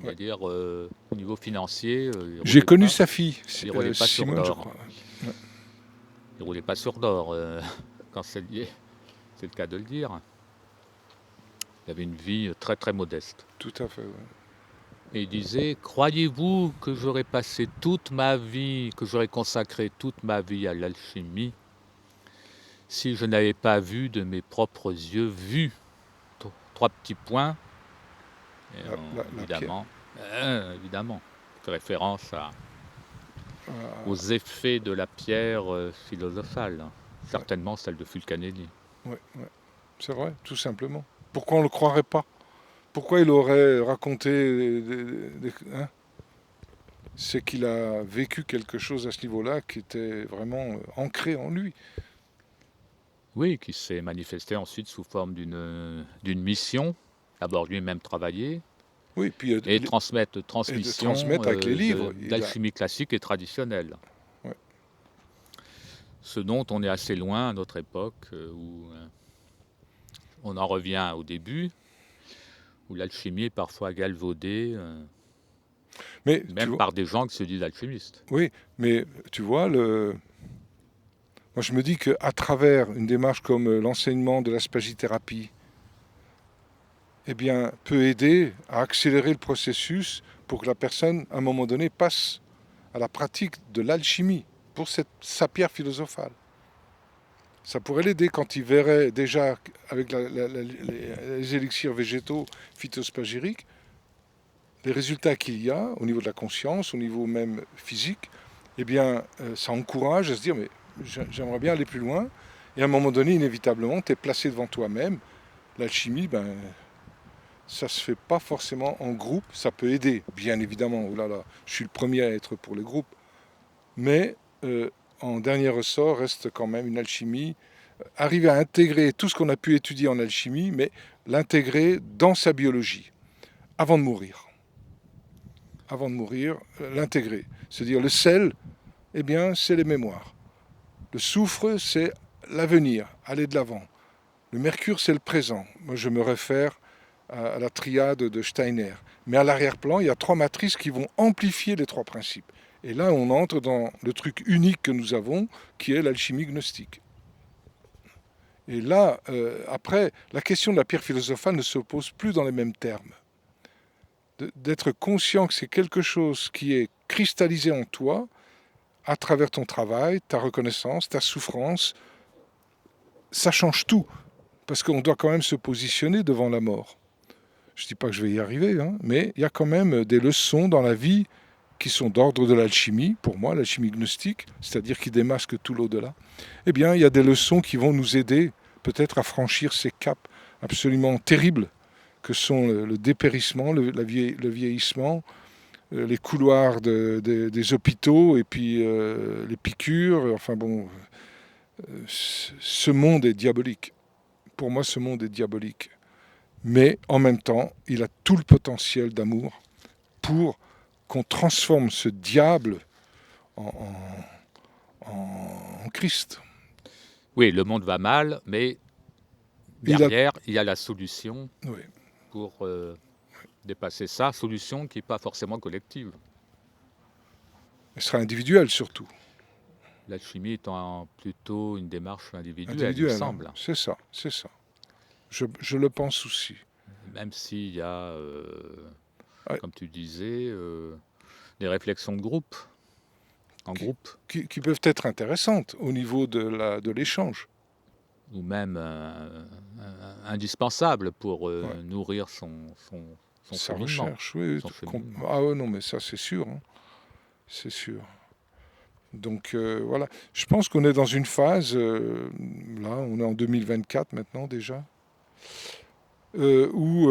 S1: C'est-à-dire, au niveau financier,
S2: J'ai connu sa fille,
S1: il roulait pas sur
S2: Simone, je
S1: d'or.
S2: crois. Ouais.
S1: Il roulait pas sur d'or, Cancelier, c'est le cas de le dire. Il avait une vie très très modeste.
S2: Tout à fait, ouais.
S1: Et il disait, croyez-vous que j'aurais passé toute ma vie, que j'aurais consacré toute ma vie à l'alchimie, si je n'avais pas vu de mes propres yeux, vu 3 petits points, et
S2: La pierre.
S1: évidemment, fait référence aux
S2: Ah,
S1: effets de la pierre philosophale,
S2: ouais,
S1: certainement celle de Fulcanelli.
S2: ouais, ouais. C'est vrai, tout simplement. Pourquoi on ne le croirait pas? Pourquoi il aurait raconté hein? C'est qu'il a vécu quelque chose à ce niveau-là qui était vraiment ancré en lui.
S1: Oui, qui s'est manifesté ensuite sous forme d'une mission, d'abord lui-même travailler,
S2: Oui, puis
S1: et
S2: et de
S1: transmission
S2: transmettre avec les livres.
S1: d'alchimie classique et traditionnelle.
S2: Ouais.
S1: Ce dont on est assez loin à notre époque, où on en revient au début, où l'alchimie est parfois galvaudée,
S2: Mais tu
S1: même
S2: vois,
S1: par des gens qui se disent alchimistes.
S2: oui, mais tu vois, moi je me dis qu'à travers une démarche comme l'enseignement de la spagithérapie, eh bien, peut aider à accélérer le processus pour que la personne, à un moment donné, passe à la pratique de l'alchimie pour sa pierre philosophale. Ça pourrait l'aider quand il verrait déjà avec les élixirs végétaux phytospagiriques les résultats qu'il y a au niveau de la conscience, au niveau même physique. Eh bien, ça encourage à se dire mais j'aimerais bien aller plus loin. Et à un moment donné, inévitablement, tu es placé devant toi-même. L'alchimie, ben, ça se fait pas forcément en groupe. Ça peut aider, bien évidemment. Oh là là, je suis le premier à être pour les groupes. Mais en dernier ressort reste quand même une alchimie. Arriver à intégrer tout ce qu'on a pu étudier en alchimie, mais l'intégrer dans sa biologie, avant de mourir. Avant de mourir, l'intégrer. C'est-à-dire le sel, eh bien, c'est les mémoires. Le soufre, c'est l'avenir, aller de l'avant. Le mercure, c'est le présent. Moi, je me réfère à la triade de Steiner. Mais à l'arrière-plan, il y a 3 matrices qui vont amplifier les 3 principes. Et là, on entre dans le truc unique que nous avons, qui est l'alchimie gnostique. Et là, après, la question de la pierre philosophale ne se pose plus dans les mêmes termes. D'être conscient que c'est quelque chose qui est cristallisé en toi, à travers ton travail, ta reconnaissance, ta souffrance, ça change tout. Parce qu'on doit quand même se positionner devant la mort. Je ne dis pas que je vais y arriver, hein, mais il y a quand même des leçons dans la vie qui sont d'ordre de l'alchimie, pour moi, l'alchimie gnostique, c'est-à-dire qui démasque tout l'au-delà. Eh bien, il y a des leçons qui vont nous aider peut-être à franchir ces caps absolument terribles que sont le dépérissement, le vieillissement, les couloirs des hôpitaux et puis les piqûres. Enfin bon, ce monde est diabolique. Pour moi, ce monde est diabolique. Mais en même temps, il a tout le potentiel d'amour pour qu'on transforme ce diable en, en Christ.
S1: Oui, le monde va mal, mais
S2: Il a,
S1: derrière, il y a la solution
S2: oui,
S1: pour dépasser ça, solution qui n'est pas forcément collective.
S2: il sera individuel surtout.
S1: L'alchimie étant plutôt une démarche individuelle, il me
S2: Individuel, hein.
S1: semble.
S2: C'est ça, c'est ça. Je le pense aussi.
S1: Même s'il y a,
S2: Ouais.
S1: comme tu disais, des réflexions de groupe, en
S2: Qui,
S1: groupe,
S2: qui peuvent être intéressantes au niveau de l'échange.
S1: ou même indispensables pour
S2: Ouais.
S1: nourrir son
S2: Sa
S1: cheminement.
S2: recherche, oui.
S1: Son cheminement.
S2: Ah ouais, non, mais ça c'est sûr, hein. C'est sûr. Donc voilà, je pense qu'on est dans une phase, là on est en 2024 maintenant déjà, où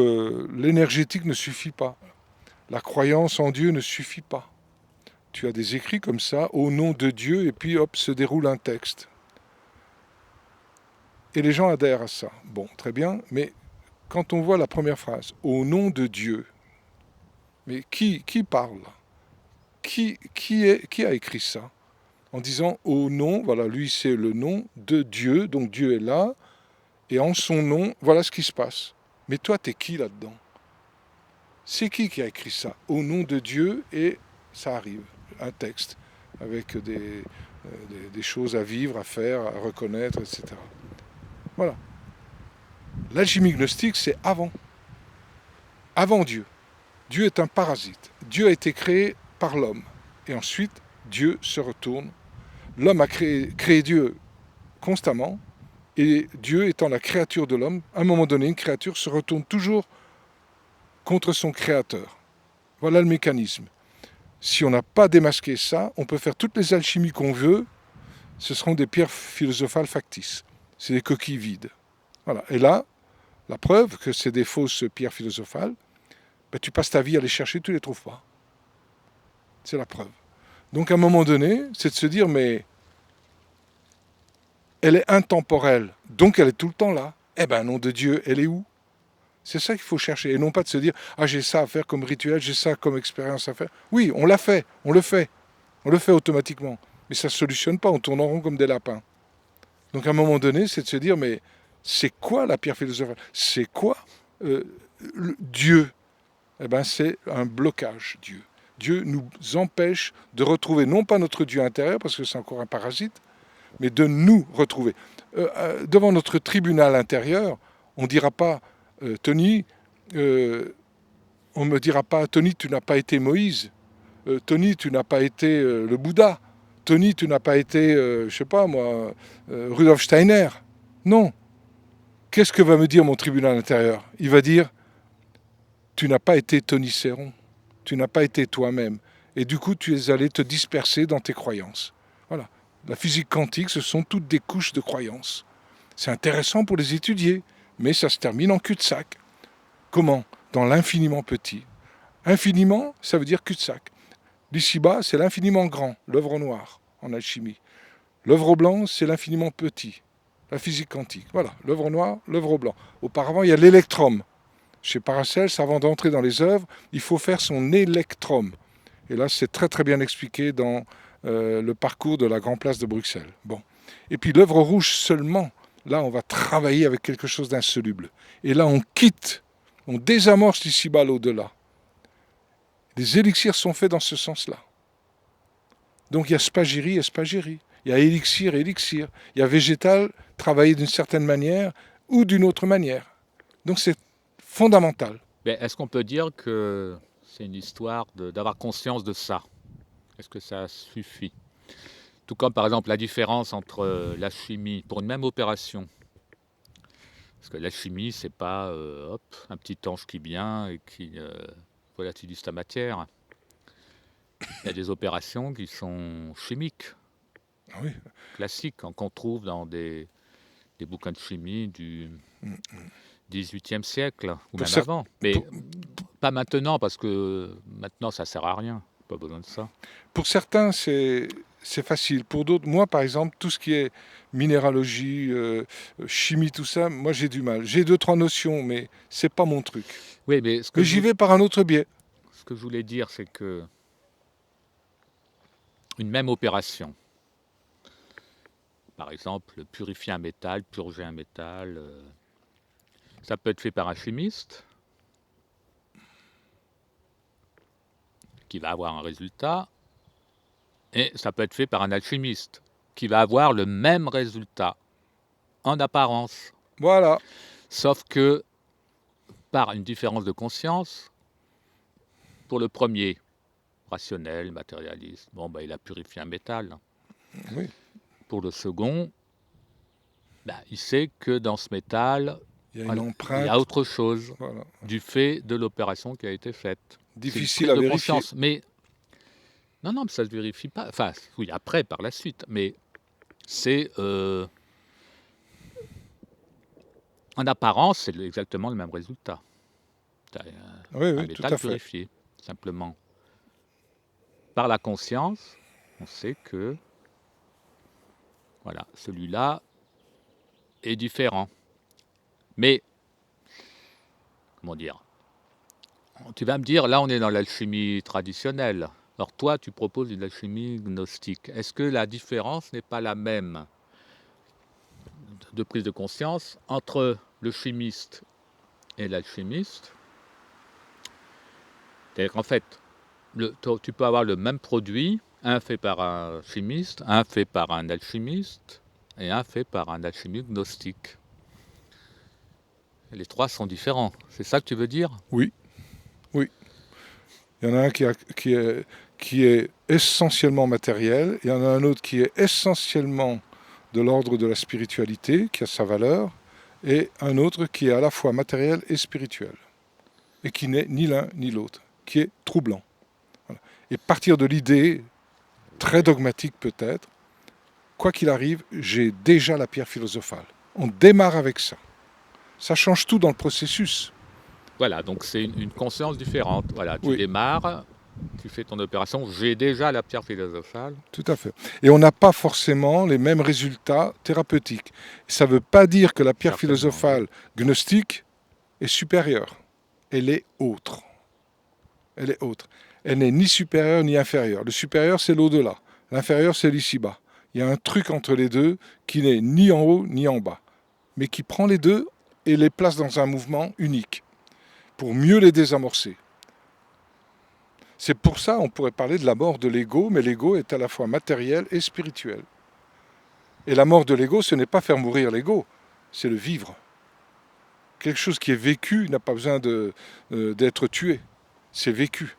S2: l'énergétique ne suffit pas. La croyance en Dieu ne suffit pas. Tu as des écrits comme ça, au nom de Dieu, et puis hop, se déroule un texte. Et les gens adhèrent à ça. Bon, très bien, mais quand on voit la première phrase, au nom de Dieu, mais qui parle? Qui a écrit ça? En disant au nom, voilà, lui c'est le nom de Dieu, donc Dieu est là, et en son nom, voilà ce qui se passe. Mais toi, t'es qui là-dedans? C'est qui a écrit ça? Au nom de Dieu, et ça arrive, un texte, avec des choses à vivre, à faire, à reconnaître, etc. Voilà. L'alchimie gnostique, c'est avant Dieu. Dieu est un parasite. Dieu a été créé par l'homme. Et ensuite, Dieu se retourne. L'homme a créé Dieu constamment. Et Dieu étant la créature de l'homme, à un moment donné, une créature se retourne toujours contre son créateur. Voilà le mécanisme. Si on n'a pas démasqué ça, on peut faire toutes les alchimies qu'on veut, ce seront des pierres philosophales factices. C'est des coquilles vides. Voilà. Et là, la preuve que c'est des fausses pierres philosophales, ben, tu passes ta vie à les chercher, tu ne les trouves pas. C'est la preuve. Donc à un moment donné, c'est de se dire, mais elle est intemporelle, donc elle est tout le temps là. Eh ben, nom de Dieu, elle est où? C'est ça qu'il faut chercher, et non pas de se dire, ah j'ai ça à faire comme rituel, j'ai ça comme expérience à faire. Oui, on l'a fait, on le fait automatiquement. Mais ça ne solutionne pas, on tourne en rond comme des lapins. Donc à un moment donné, c'est de se dire, mais c'est quoi la pierre philosophale? C'est quoi Dieu? Eh bien, c'est un blocage, Dieu. Dieu nous empêche de retrouver non pas notre Dieu intérieur, parce que c'est encore un parasite, mais de nous retrouver. Devant notre tribunal intérieur, on ne dira pas, Tony, on ne me dira pas, Tony, tu n'as pas été Moïse, Tony, tu n'as pas été le Bouddha, Tony, tu n'as pas été, je ne sais pas moi, Rudolf Steiner. Non. Qu'est-ce que va me dire mon tribunal intérieur? Il va dire, tu n'as pas été Tony Céron, tu n'as pas été toi-même. Et du coup, tu es allé te disperser dans tes croyances. Voilà. La physique quantique, ce sont toutes des couches de croyances. C'est intéressant pour les étudier, mais ça se termine en cul-de-sac. Comment? Dans l'infiniment petit. Infiniment, ça veut dire cul-de-sac. L'ici-bas, c'est l'infiniment grand, l'œuvre noire en alchimie. L'œuvre blanc, c'est l'infiniment petit, la physique quantique. Voilà, l'œuvre noire, l'œuvre blanc. Auparavant, il y a l'électrum. Chez Paracels, avant d'entrer dans les œuvres, il faut faire son électrum. Et là, c'est très très bien expliqué dans le parcours de la Grande Place de Bruxelles. Bon. Et puis l'œuvre rouge seulement, là, on va travailler avec quelque chose d'insoluble. Et là, on quitte, on désamorce l'ici-bas l'au-delà. Les élixirs sont faits dans ce sens-là. Donc il y a spagyrie et spagyrie. Il y a élixir et élixir. Il y a végétal travaillé d'une certaine manière ou d'une autre manière. Donc c'est fondamental.
S1: Mais est-ce qu'on peut dire que c'est une histoire d'avoir conscience de ça? Est-ce que ça suffit? Tout comme par exemple la différence entre la chimie pour une même opération. Parce que la chimie, c'est pas hop, un petit ange qui vient et qui volatilise ta matière. Il y a des opérations qui sont chimiques,
S2: Ah oui.
S1: classiques, qu'on trouve dans des bouquins de chimie du XVIIIe siècle, ou
S2: Pour
S1: même
S2: cer-
S1: avant. Mais
S2: pour-
S1: pas maintenant, parce que maintenant, ça sert à rien. Pas besoin de ça.
S2: Pour certains, c'est facile. Pour d'autres, moi par exemple, tout ce qui est minéralogie, chimie, tout ça, moi j'ai du mal. J'ai deux, trois notions, mais c'est pas mon truc.
S1: Oui, mais ce que
S2: Mais
S1: je,
S2: j'y vais par un autre biais.
S1: que je voulais dire, c'est que une même opération, par exemple, purifier un métal, purger un métal, ça peut être fait par un chimiste qui va avoir un résultat, et ça peut être fait par un alchimiste qui va avoir le même résultat en apparence,
S2: Voilà.
S1: sauf que par une différence de conscience, pour le premier, rationnel, matérialiste, bon, bah, il a purifié un métal.
S2: Oui.
S1: Pour le second, bah, il sait que dans ce métal,
S2: Il y a une
S1: voilà, il y
S2: empreinte.
S1: a autre chose
S2: Voilà.
S1: du fait de l'opération qui a été faite. C'est une
S2: Difficile
S1: prise
S2: à
S1: de
S2: vérifier.
S1: conscience. Mais non, mais ça se vérifie pas. Enfin, oui, après, par la suite. Mais c'est en apparence, c'est exactement le même résultat. Tu as
S2: Oui,
S1: un
S2: oui, tout
S1: métal
S2: à fait.
S1: purifié, simplement. Par la conscience, on sait que voilà, celui-là est différent. Mais, comment dire, tu vas me dire, là on est dans l'alchimie traditionnelle. Alors toi, tu proposes une alchimie gnostique. Est-ce que la différence n'est pas la même de prise de conscience entre le chimiste et l'alchimiste? C'est-à-dire qu'en fait, tu peux avoir le même produit, un fait par un chimiste, un fait par un alchimiste et un fait par un alchimiste gnostique. Et les trois sont différents. C'est ça que tu veux dire?
S2: Oui, oui. Il y en a un qui est essentiellement matériel, il y en a un autre qui est essentiellement de l'ordre de la spiritualité, qui a sa valeur, et un autre qui est à la fois matériel et spirituel, et qui n'est ni l'un ni l'autre, qui est troublant. Voilà. Et partir de l'idée, très dogmatique peut-être, quoi qu'il arrive, j'ai déjà la pierre philosophale. On démarre avec ça. Ça change tout dans le processus.
S1: Voilà, donc c'est une conscience différente. Voilà, tu
S2: Oui,
S1: démarres, tu fais ton opération, j'ai déjà la pierre philosophale.
S2: tout à fait. Et on n'a pas forcément les mêmes résultats thérapeutiques. Ça ne veut pas dire que la pierre
S1: Certainement, oui.
S2: philosophale gnostique est supérieure. Elle est autre. Elle est autre. Elle n'est ni supérieure ni inférieure. Le supérieur, c'est l'au-delà. L'inférieur, c'est l'ici-bas. Il y a un truc entre les deux qui n'est ni en haut ni en bas, mais qui prend les deux et les place dans un mouvement unique pour mieux les désamorcer. C'est pour ça on pourrait parler de la mort de l'ego, mais l'ego est à la fois matériel et spirituel. Et la mort de l'ego, ce n'est pas faire mourir l'ego, c'est le vivre. Quelque chose qui est vécu n'a pas besoin d'être tué, c'est vécu.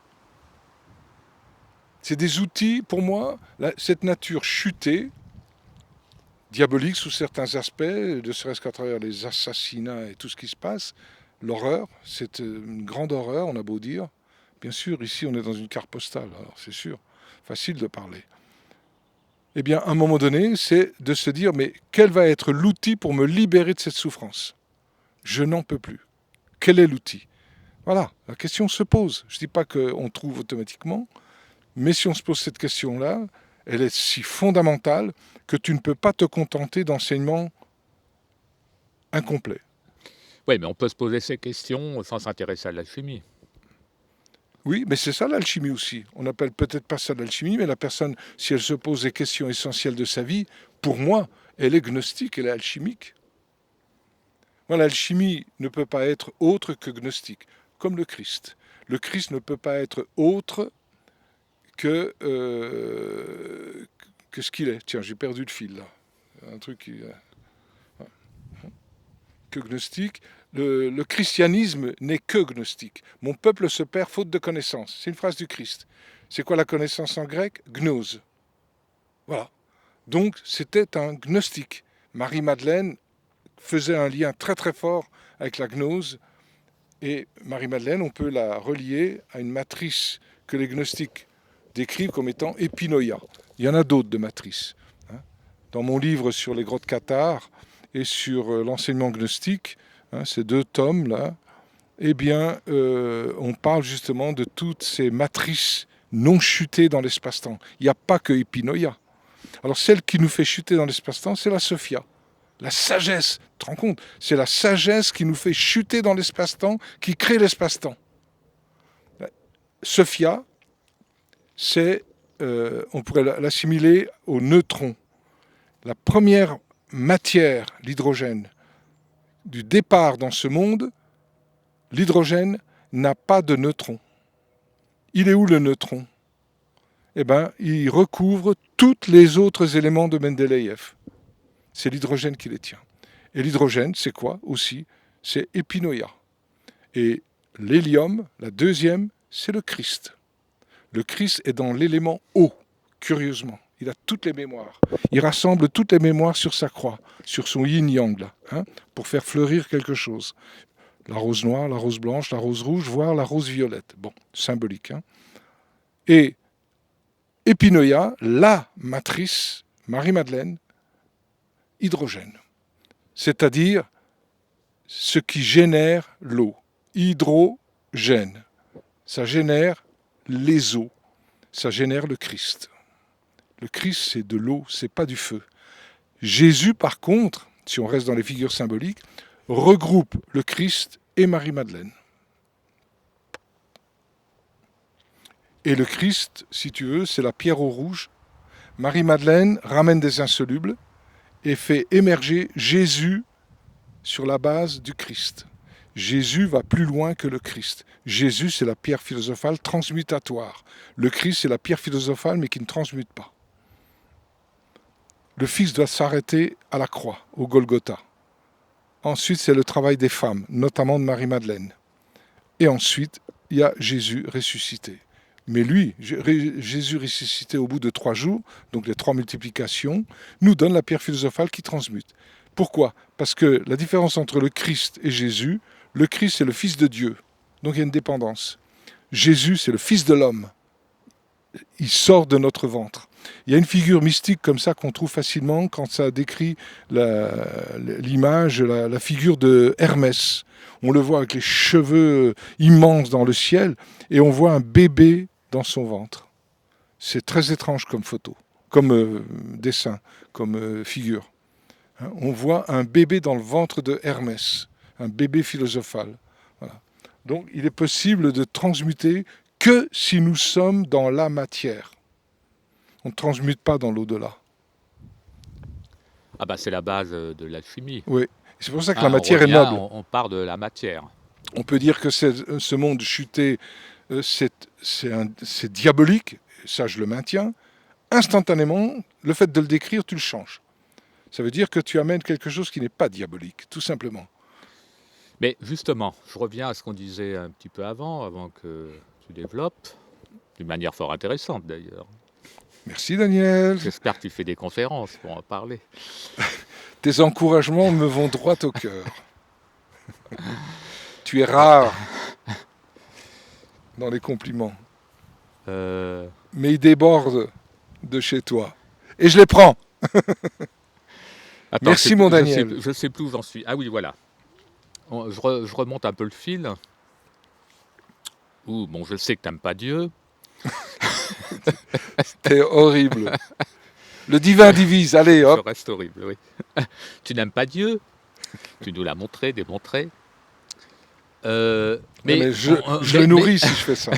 S2: C'est des outils, pour moi, cette nature chutée, diabolique sous certains aspects, ne serait-ce qu'à travers les assassinats et tout ce qui se passe, l'horreur, c'est une grande horreur, on a beau dire. Bien sûr, ici on est dans une carte postale, alors c'est sûr, facile de parler. Eh bien, à un moment donné, c'est de se dire, mais quel va être l'outil pour me libérer de cette souffrance? Je n'en peux plus. Quel est l'outil? Voilà, la question se pose. Je ne dis pas qu'on trouve automatiquement, mais si on se pose cette question-là, elle est si fondamentale que tu ne peux pas te contenter d'enseignements incomplets.
S1: Oui, mais on peut se poser ces questions sans s'intéresser à l'alchimie.
S2: Oui, mais c'est ça l'alchimie aussi. On n'appelle peut-être pas ça l'alchimie, mais la personne, si elle se pose des questions essentielles de sa vie, pour moi, elle est gnostique, elle est alchimique. Moi, l'alchimie ne peut pas être autre que gnostique, comme le Christ. Le Christ ne peut pas être autre que ce qu'il est. Tiens, j'ai perdu le fil là. Un truc qui, que gnostique. Le christianisme n'est que gnostique. Mon peuple se perd faute de connaissance. C'est une phrase du Christ. C'est quoi la connaissance en grec? Gnose. Voilà. Donc c'était un gnostique. Marie-Madeleine faisait un lien très très fort avec la gnose. Et Marie-Madeleine, on peut la relier à une matrice que les gnostiques décrivent comme étant épinoïa. Il y en a d'autres de matrices. Dans mon livre sur les grottes cathares et sur l'enseignement gnostique, ces deux tomes-là, eh bien, on parle justement de toutes ces matrices non chutées dans l'espace-temps. Il n'y a pas que épinoïa. Alors celle qui nous fait chuter dans l'espace-temps, c'est la Sophia. La sagesse, tu te rends compte? C'est la sagesse qui nous fait chuter dans l'espace-temps, qui crée l'espace-temps. Sophia, on pourrait l'assimiler au neutron. La première matière, l'hydrogène, du départ dans ce monde, l'hydrogène n'a pas de neutrons. Il est où le neutron? Eh bien, il recouvre tous les autres éléments de Mendeleïev. C'est l'hydrogène qui les tient. Et l'hydrogène, c'est quoi aussi? C'est épinoïa. Et l'hélium, la deuxième, c'est le Christ. Le Christ est dans l'élément eau, curieusement. Il a toutes les mémoires. Il rassemble toutes les mémoires sur sa croix, sur son yin-yang, là, pour faire fleurir quelque chose. La rose noire, la rose blanche, la rose rouge, voire la rose violette. Bon, symbolique. Et épinoïa, la matrice, Marie-Madeleine, hydrogène. C'est-à-dire ce qui génère l'eau. Hydrogène. Ça génère les eaux. Ça génère le Christ. Le Christ, c'est de l'eau, c'est pas du feu. Jésus, par contre, si on reste dans les figures symboliques, regroupe le Christ et Marie-Madeleine. Et le Christ, si tu veux, c'est la pierre au rouge. Marie-Madeleine ramène des insolubles et fait émerger Jésus sur la base du Christ. Jésus va plus loin que le Christ. Jésus, c'est la pierre philosophale transmutatoire. Le Christ, c'est la pierre philosophale, mais qui ne transmute pas. Le Fils doit s'arrêter à la croix, au Golgotha. Ensuite, c'est le travail des femmes, notamment de Marie-Madeleine. Et ensuite, il y a Jésus ressuscité. Mais lui, Jésus ressuscité au bout de 3 jours, donc les 3 multiplications, nous donne la pierre philosophale qui transmute. Pourquoi? Parce que la différence entre le Christ et Jésus, le Christ c'est le Fils de Dieu, donc il y a une dépendance. Jésus c'est le Fils de l'homme, il sort de notre ventre. Il y a une figure mystique comme ça qu'on trouve facilement quand ça décrit l'image, la figure de Hermès. On le voit avec les cheveux immenses dans le ciel et on voit un bébé dans son ventre. C'est très étrange comme photo, comme dessin, comme figure. On voit un bébé dans le ventre de Hermès, un bébé philosophal. Voilà. Donc il est possible de transmuter que si nous sommes dans la matière. On ne transmute pas dans l'au-delà.
S1: Ah bah c'est la base de l'alchimie.
S2: Oui, c'est pour ça que la matière est noble.
S1: On part de la matière.
S2: On peut dire que ce monde chuté, c'est diabolique, ça je le maintiens. Instantanément, le fait de le décrire, tu le changes. Ça veut dire que tu amènes quelque chose qui n'est pas diabolique, tout simplement.
S1: Mais justement, je reviens à ce qu'on disait un petit peu avant que tu développes, d'une manière fort intéressante d'ailleurs.
S2: Merci Daniel.
S1: J'espère que tu fais des conférences pour en parler.
S2: Tes encouragements me vont droit au cœur. Tu es rare dans les compliments. Mais ils débordent de chez toi. Et je les prends.
S1: Attends,
S2: merci mon Daniel.
S1: Je sais plus où j'en suis. Ah oui, voilà. Je remonte un peu le fil. Bon, je sais que tu n'aimes pas Dieu.
S2: T'es horrible. Le divin divise, allez hop.
S1: Je reste horrible, oui. Tu n'aimes pas Dieu. Tu nous l'as montré, démontré.
S2: Mais je le nourris si je fais ça.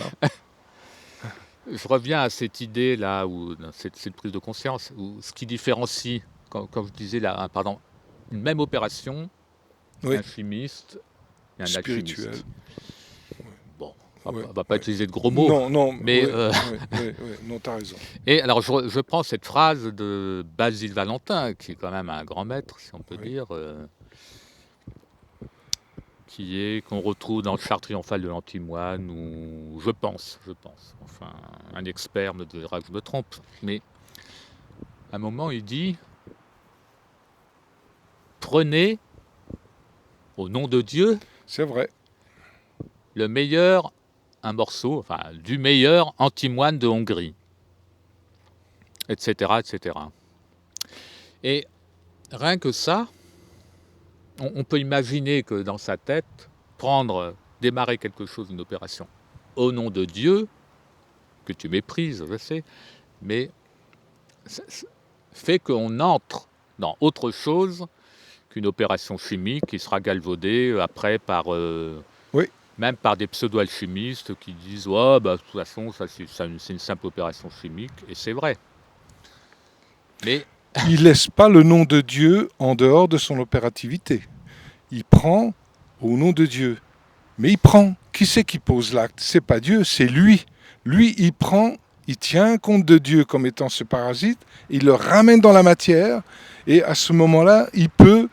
S1: Je reviens à cette idée là, cette prise de conscience, où ce qui différencie, comme je disais là, une même opération,
S2: oui.
S1: Un chimiste et un
S2: spirituel.
S1: Alchimiste. Bon, on ne va pas utiliser de gros mots.
S2: Non,
S1: mais
S2: non, t'as raison.
S1: Et alors je prends cette phrase de Basile Valentin, qui est quand même un grand maître, si on peut dire, qu'on retrouve dans le char triomphal de l'antimoine, ou je pense, enfin un expert me dira que je me trompe, mais à un moment il dit « Prenez, au nom de Dieu,
S2: c'est vrai,
S1: un morceau, du meilleur antimoine de Hongrie, etc., etc. » Et rien que ça, on peut imaginer que dans sa tête, démarrer quelque chose, une opération, au nom de Dieu, que tu méprises, je sais, mais ça fait qu'on entre dans autre chose qu'une opération chimique qui sera galvaudée après par même par des pseudo-alchimistes qui disent ouais, bah, de toute façon, c'est une simple opération chimique, et c'est vrai. Mais
S2: Il laisse pas le nom de Dieu en dehors de son opérativité. Il prend au nom de Dieu. Mais il prend. Qui c'est qui pose l'acte? C'est pas Dieu, c'est lui. Lui, il prend, il tient compte de Dieu comme étant ce parasite, il le ramène dans la matière, et à ce moment-là, il peut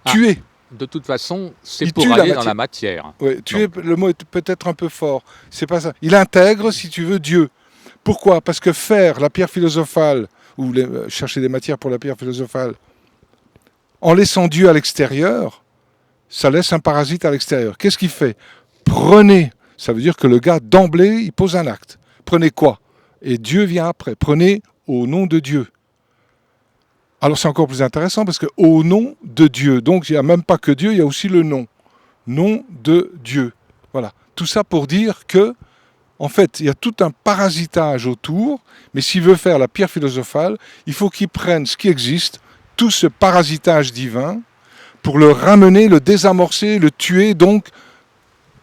S1: ah,
S2: tuer.
S1: de toute façon, c'est
S2: Il
S1: pour
S2: tue la
S1: aller dans
S2: matière.
S1: la matière.
S2: Ouais, tuer,
S1: Donc,
S2: le mot est peut-être un peu fort. C'est pas ça. Il intègre, si tu veux, Dieu. Pourquoi? Parce que faire la pierre philosophale, ou chercher des matières pour la pierre philosophale, en laissant Dieu à l'extérieur, ça laisse un parasite à l'extérieur. Qu'est-ce qu'il fait? Prenez. Ça veut dire que le gars, d'emblée, il pose un acte. Prenez quoi? Et Dieu vient après. Prenez au nom de Dieu. Alors c'est encore plus intéressant parce que au nom de Dieu, donc il n'y a même pas que Dieu, il y a aussi le nom. Nom de Dieu. Voilà. Tout ça pour dire que, en fait, il y a tout un parasitage autour, mais s'il veut faire la pierre philosophale, il faut qu'il prenne ce qui existe, tout ce parasitage divin, pour le ramener, le désamorcer, le tuer, donc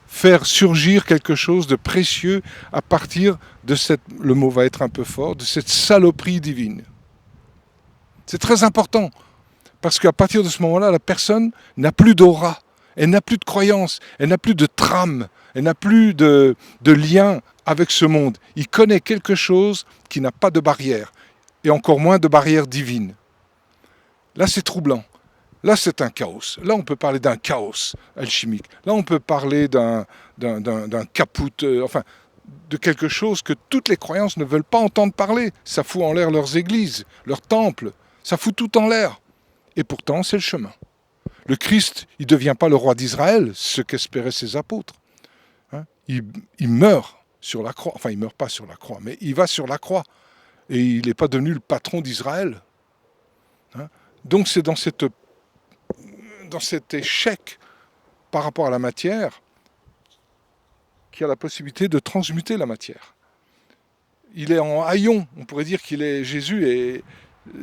S2: faire surgir quelque chose de précieux à partir de cette, le mot va être un peu fort, de cette saloperie divine. C'est très important, parce qu'à partir de ce moment-là, la personne n'a plus d'aura, elle n'a plus de croyance, elle n'a plus de trame, elle n'a plus de lien avec ce monde. Il connaît quelque chose qui n'a pas de barrière, et encore moins de barrière divine. Là, c'est troublant. Là, c'est un chaos. Là, on peut parler d'un chaos alchimique. Là, on peut parler d'un caput, enfin, de quelque chose que toutes les croyances ne veulent pas entendre parler. Ça fout en l'air leurs églises, leurs temples. Ça fout tout en l'air. Et pourtant, c'est le chemin. Le Christ, il ne devient pas le roi d'Israël, ce qu'espéraient ses apôtres. Hein, il meurt sur la croix. Enfin, il ne meurt pas sur la croix, mais il va sur la croix. Et il n'est pas devenu le patron d'Israël. Hein, donc, c'est dans cet échec par rapport à la matière qu'il y a la possibilité de transmuter la matière. Il est en haillon, on pourrait dire qu'il est Jésus, et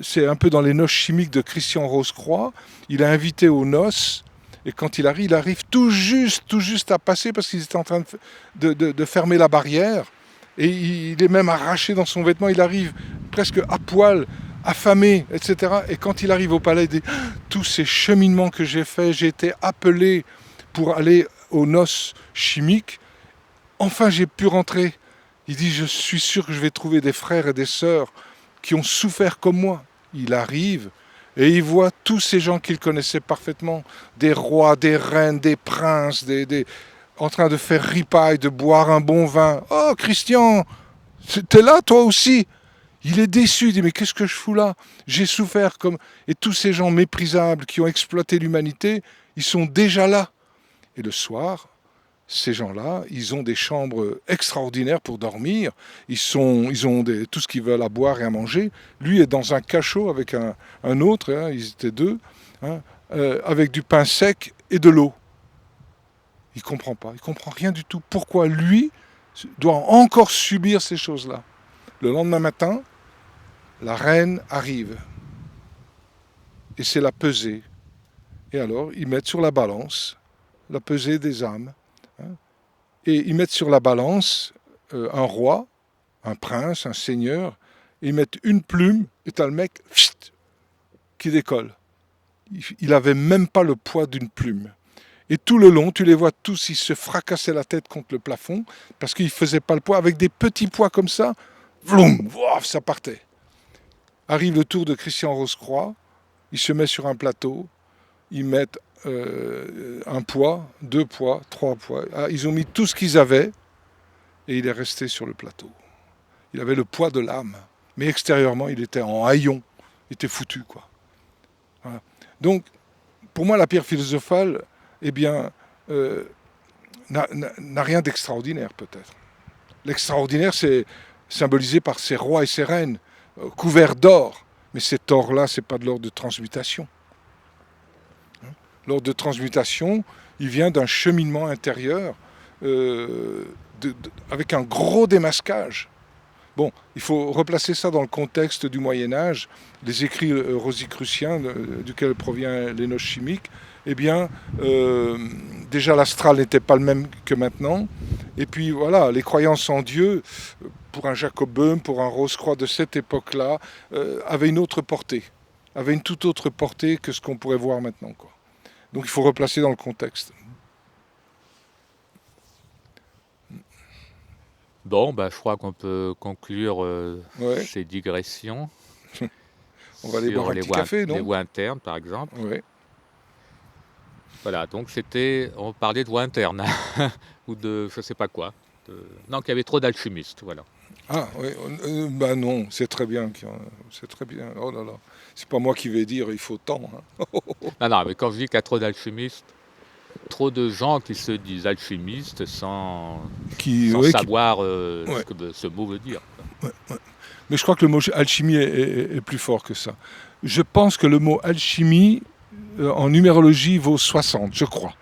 S2: c'est un peu dans les noces chimiques de Christian Rose-Croix. Il est invité aux noces, et quand il arrive tout juste à passer, parce qu'il était en train de fermer la barrière, et il est même arraché dans son vêtement, il arrive presque à poil, affamé, etc. Et quand il arrive au palais, il dit « Tous ces cheminements que j'ai faits, j'ai été appelé pour aller aux noces chimiques, enfin j'ai pu rentrer. » Il dit « Je suis sûr que je vais trouver des frères et des sœurs qui ont souffert comme moi. » Il arrive et il voit tous ces gens qu'il connaissait parfaitement, des rois, des reines, des princes, en train de faire ripaille, de boire un bon vin. « Oh, Christian, t'es là toi aussi ?» Il est déçu, il dit « Mais qu'est-ce que je fous là? J'ai souffert comme... » Et tous ces gens méprisables qui ont exploité l'humanité, ils sont déjà là. Et le soir, ces gens-là, ils ont des chambres extraordinaires pour dormir, ils ont tout ce qu'ils veulent à boire et à manger. Lui est dans un cachot avec un autre, hein, ils étaient deux, hein, avec du pain sec et de l'eau. Il ne comprend pas, il ne comprend rien du tout. Pourquoi lui doit encore subir ces choses-là? Le lendemain matin, la reine arrive, et c'est la pesée. Et alors, ils mettent sur la balance la pesée des âmes. Hein, et ils mettent sur la balance un roi, un prince, un seigneur, et ils mettent une plume, et t'as le mec qui décolle. Il n'avait même pas le poids d'une plume. Et tout le long, tu les vois tous, ils se fracassaient la tête contre le plafond, parce qu'ils ne faisaient pas le poids. Avec des petits poids comme ça, vroom, vouf, ça partait. Arrive le tour de Christian Rose-Croix, il se met sur un plateau, ils mettent un poids, 2 poids, 3 poids. Ah, ils ont mis tout ce qu'ils avaient et il est resté sur le plateau. Il avait le poids de l'âme, mais extérieurement, il était en haillon, il était foutu, quoi. Voilà. Donc, pour moi, la pierre philosophale, eh bien, n'a rien d'extraordinaire, peut-être. L'extraordinaire, c'est symbolisé par ces rois et ces reines, couverts d'or. Mais cet or-là, c'est pas de l'or de transmutation. L'or de transmutation, il vient d'un cheminement intérieur avec un gros démasquage. Bon, il faut replacer ça dans le contexte du Moyen-Âge, les écrits rosicruciens duquel provient les noces chimiques. eh bien, déjà l'astral n'était pas le même que maintenant. Et puis voilà, les croyances en Dieu, pour un Jacob Böhm, pour un Rose-Croix de cette époque-là, avaient une autre portée, avaient une toute autre portée que ce qu'on pourrait voir maintenant, quoi. Donc il faut replacer dans le contexte.
S1: Bon, bah, je crois qu'on peut conclure
S2: Ouais,
S1: ces digressions
S2: on va aller boire
S1: sur
S2: un petit café,
S1: les
S2: non?
S1: voies internes, par exemple.
S2: Ouais.
S1: Voilà, donc on parlait de voies internes, ou de je sais pas quoi. Non, qu'il y avait trop d'alchimistes, voilà.
S2: Ah, oui, bah non, c'est très bien, c'est très bien. Oh là là, c'est pas moi qui vais dire il faut tant, hein.
S1: Non, non, mais quand je dis qu'il y a trop d'alchimistes, trop de gens qui se disent alchimistes sans
S2: Oui,
S1: savoir ce
S2: ouais,
S1: que ce mot veut dire, quoi.
S2: ouais. Mais je crois que le mot alchimie est plus fort que ça. Je pense que le mot alchimie en numérologie vaut 60, je crois.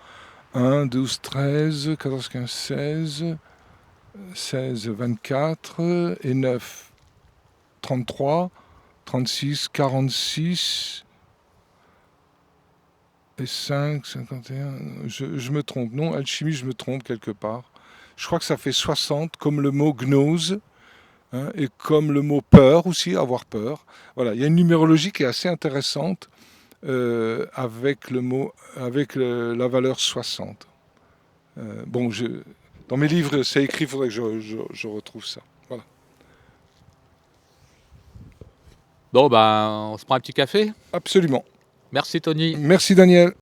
S2: 1, 12, 13, 14, 15, 16, 16, 24 et 9, 33, 36, 46 et 5, 51. Je me trompe, non, alchimie, je me trompe quelque part. Je crois que ça fait 60, comme le mot gnose, hein, et comme le mot peur aussi, avoir peur. Voilà, il y a une numérologie qui est assez intéressante avec le mot, avec la valeur 60. Bon, dans mes livres, c'est écrit, il faudrait que je retrouve ça. Voilà.
S1: Bon, ben, on se prend un petit café.
S2: Absolument.
S1: Merci, Tony.
S2: Merci Daniel.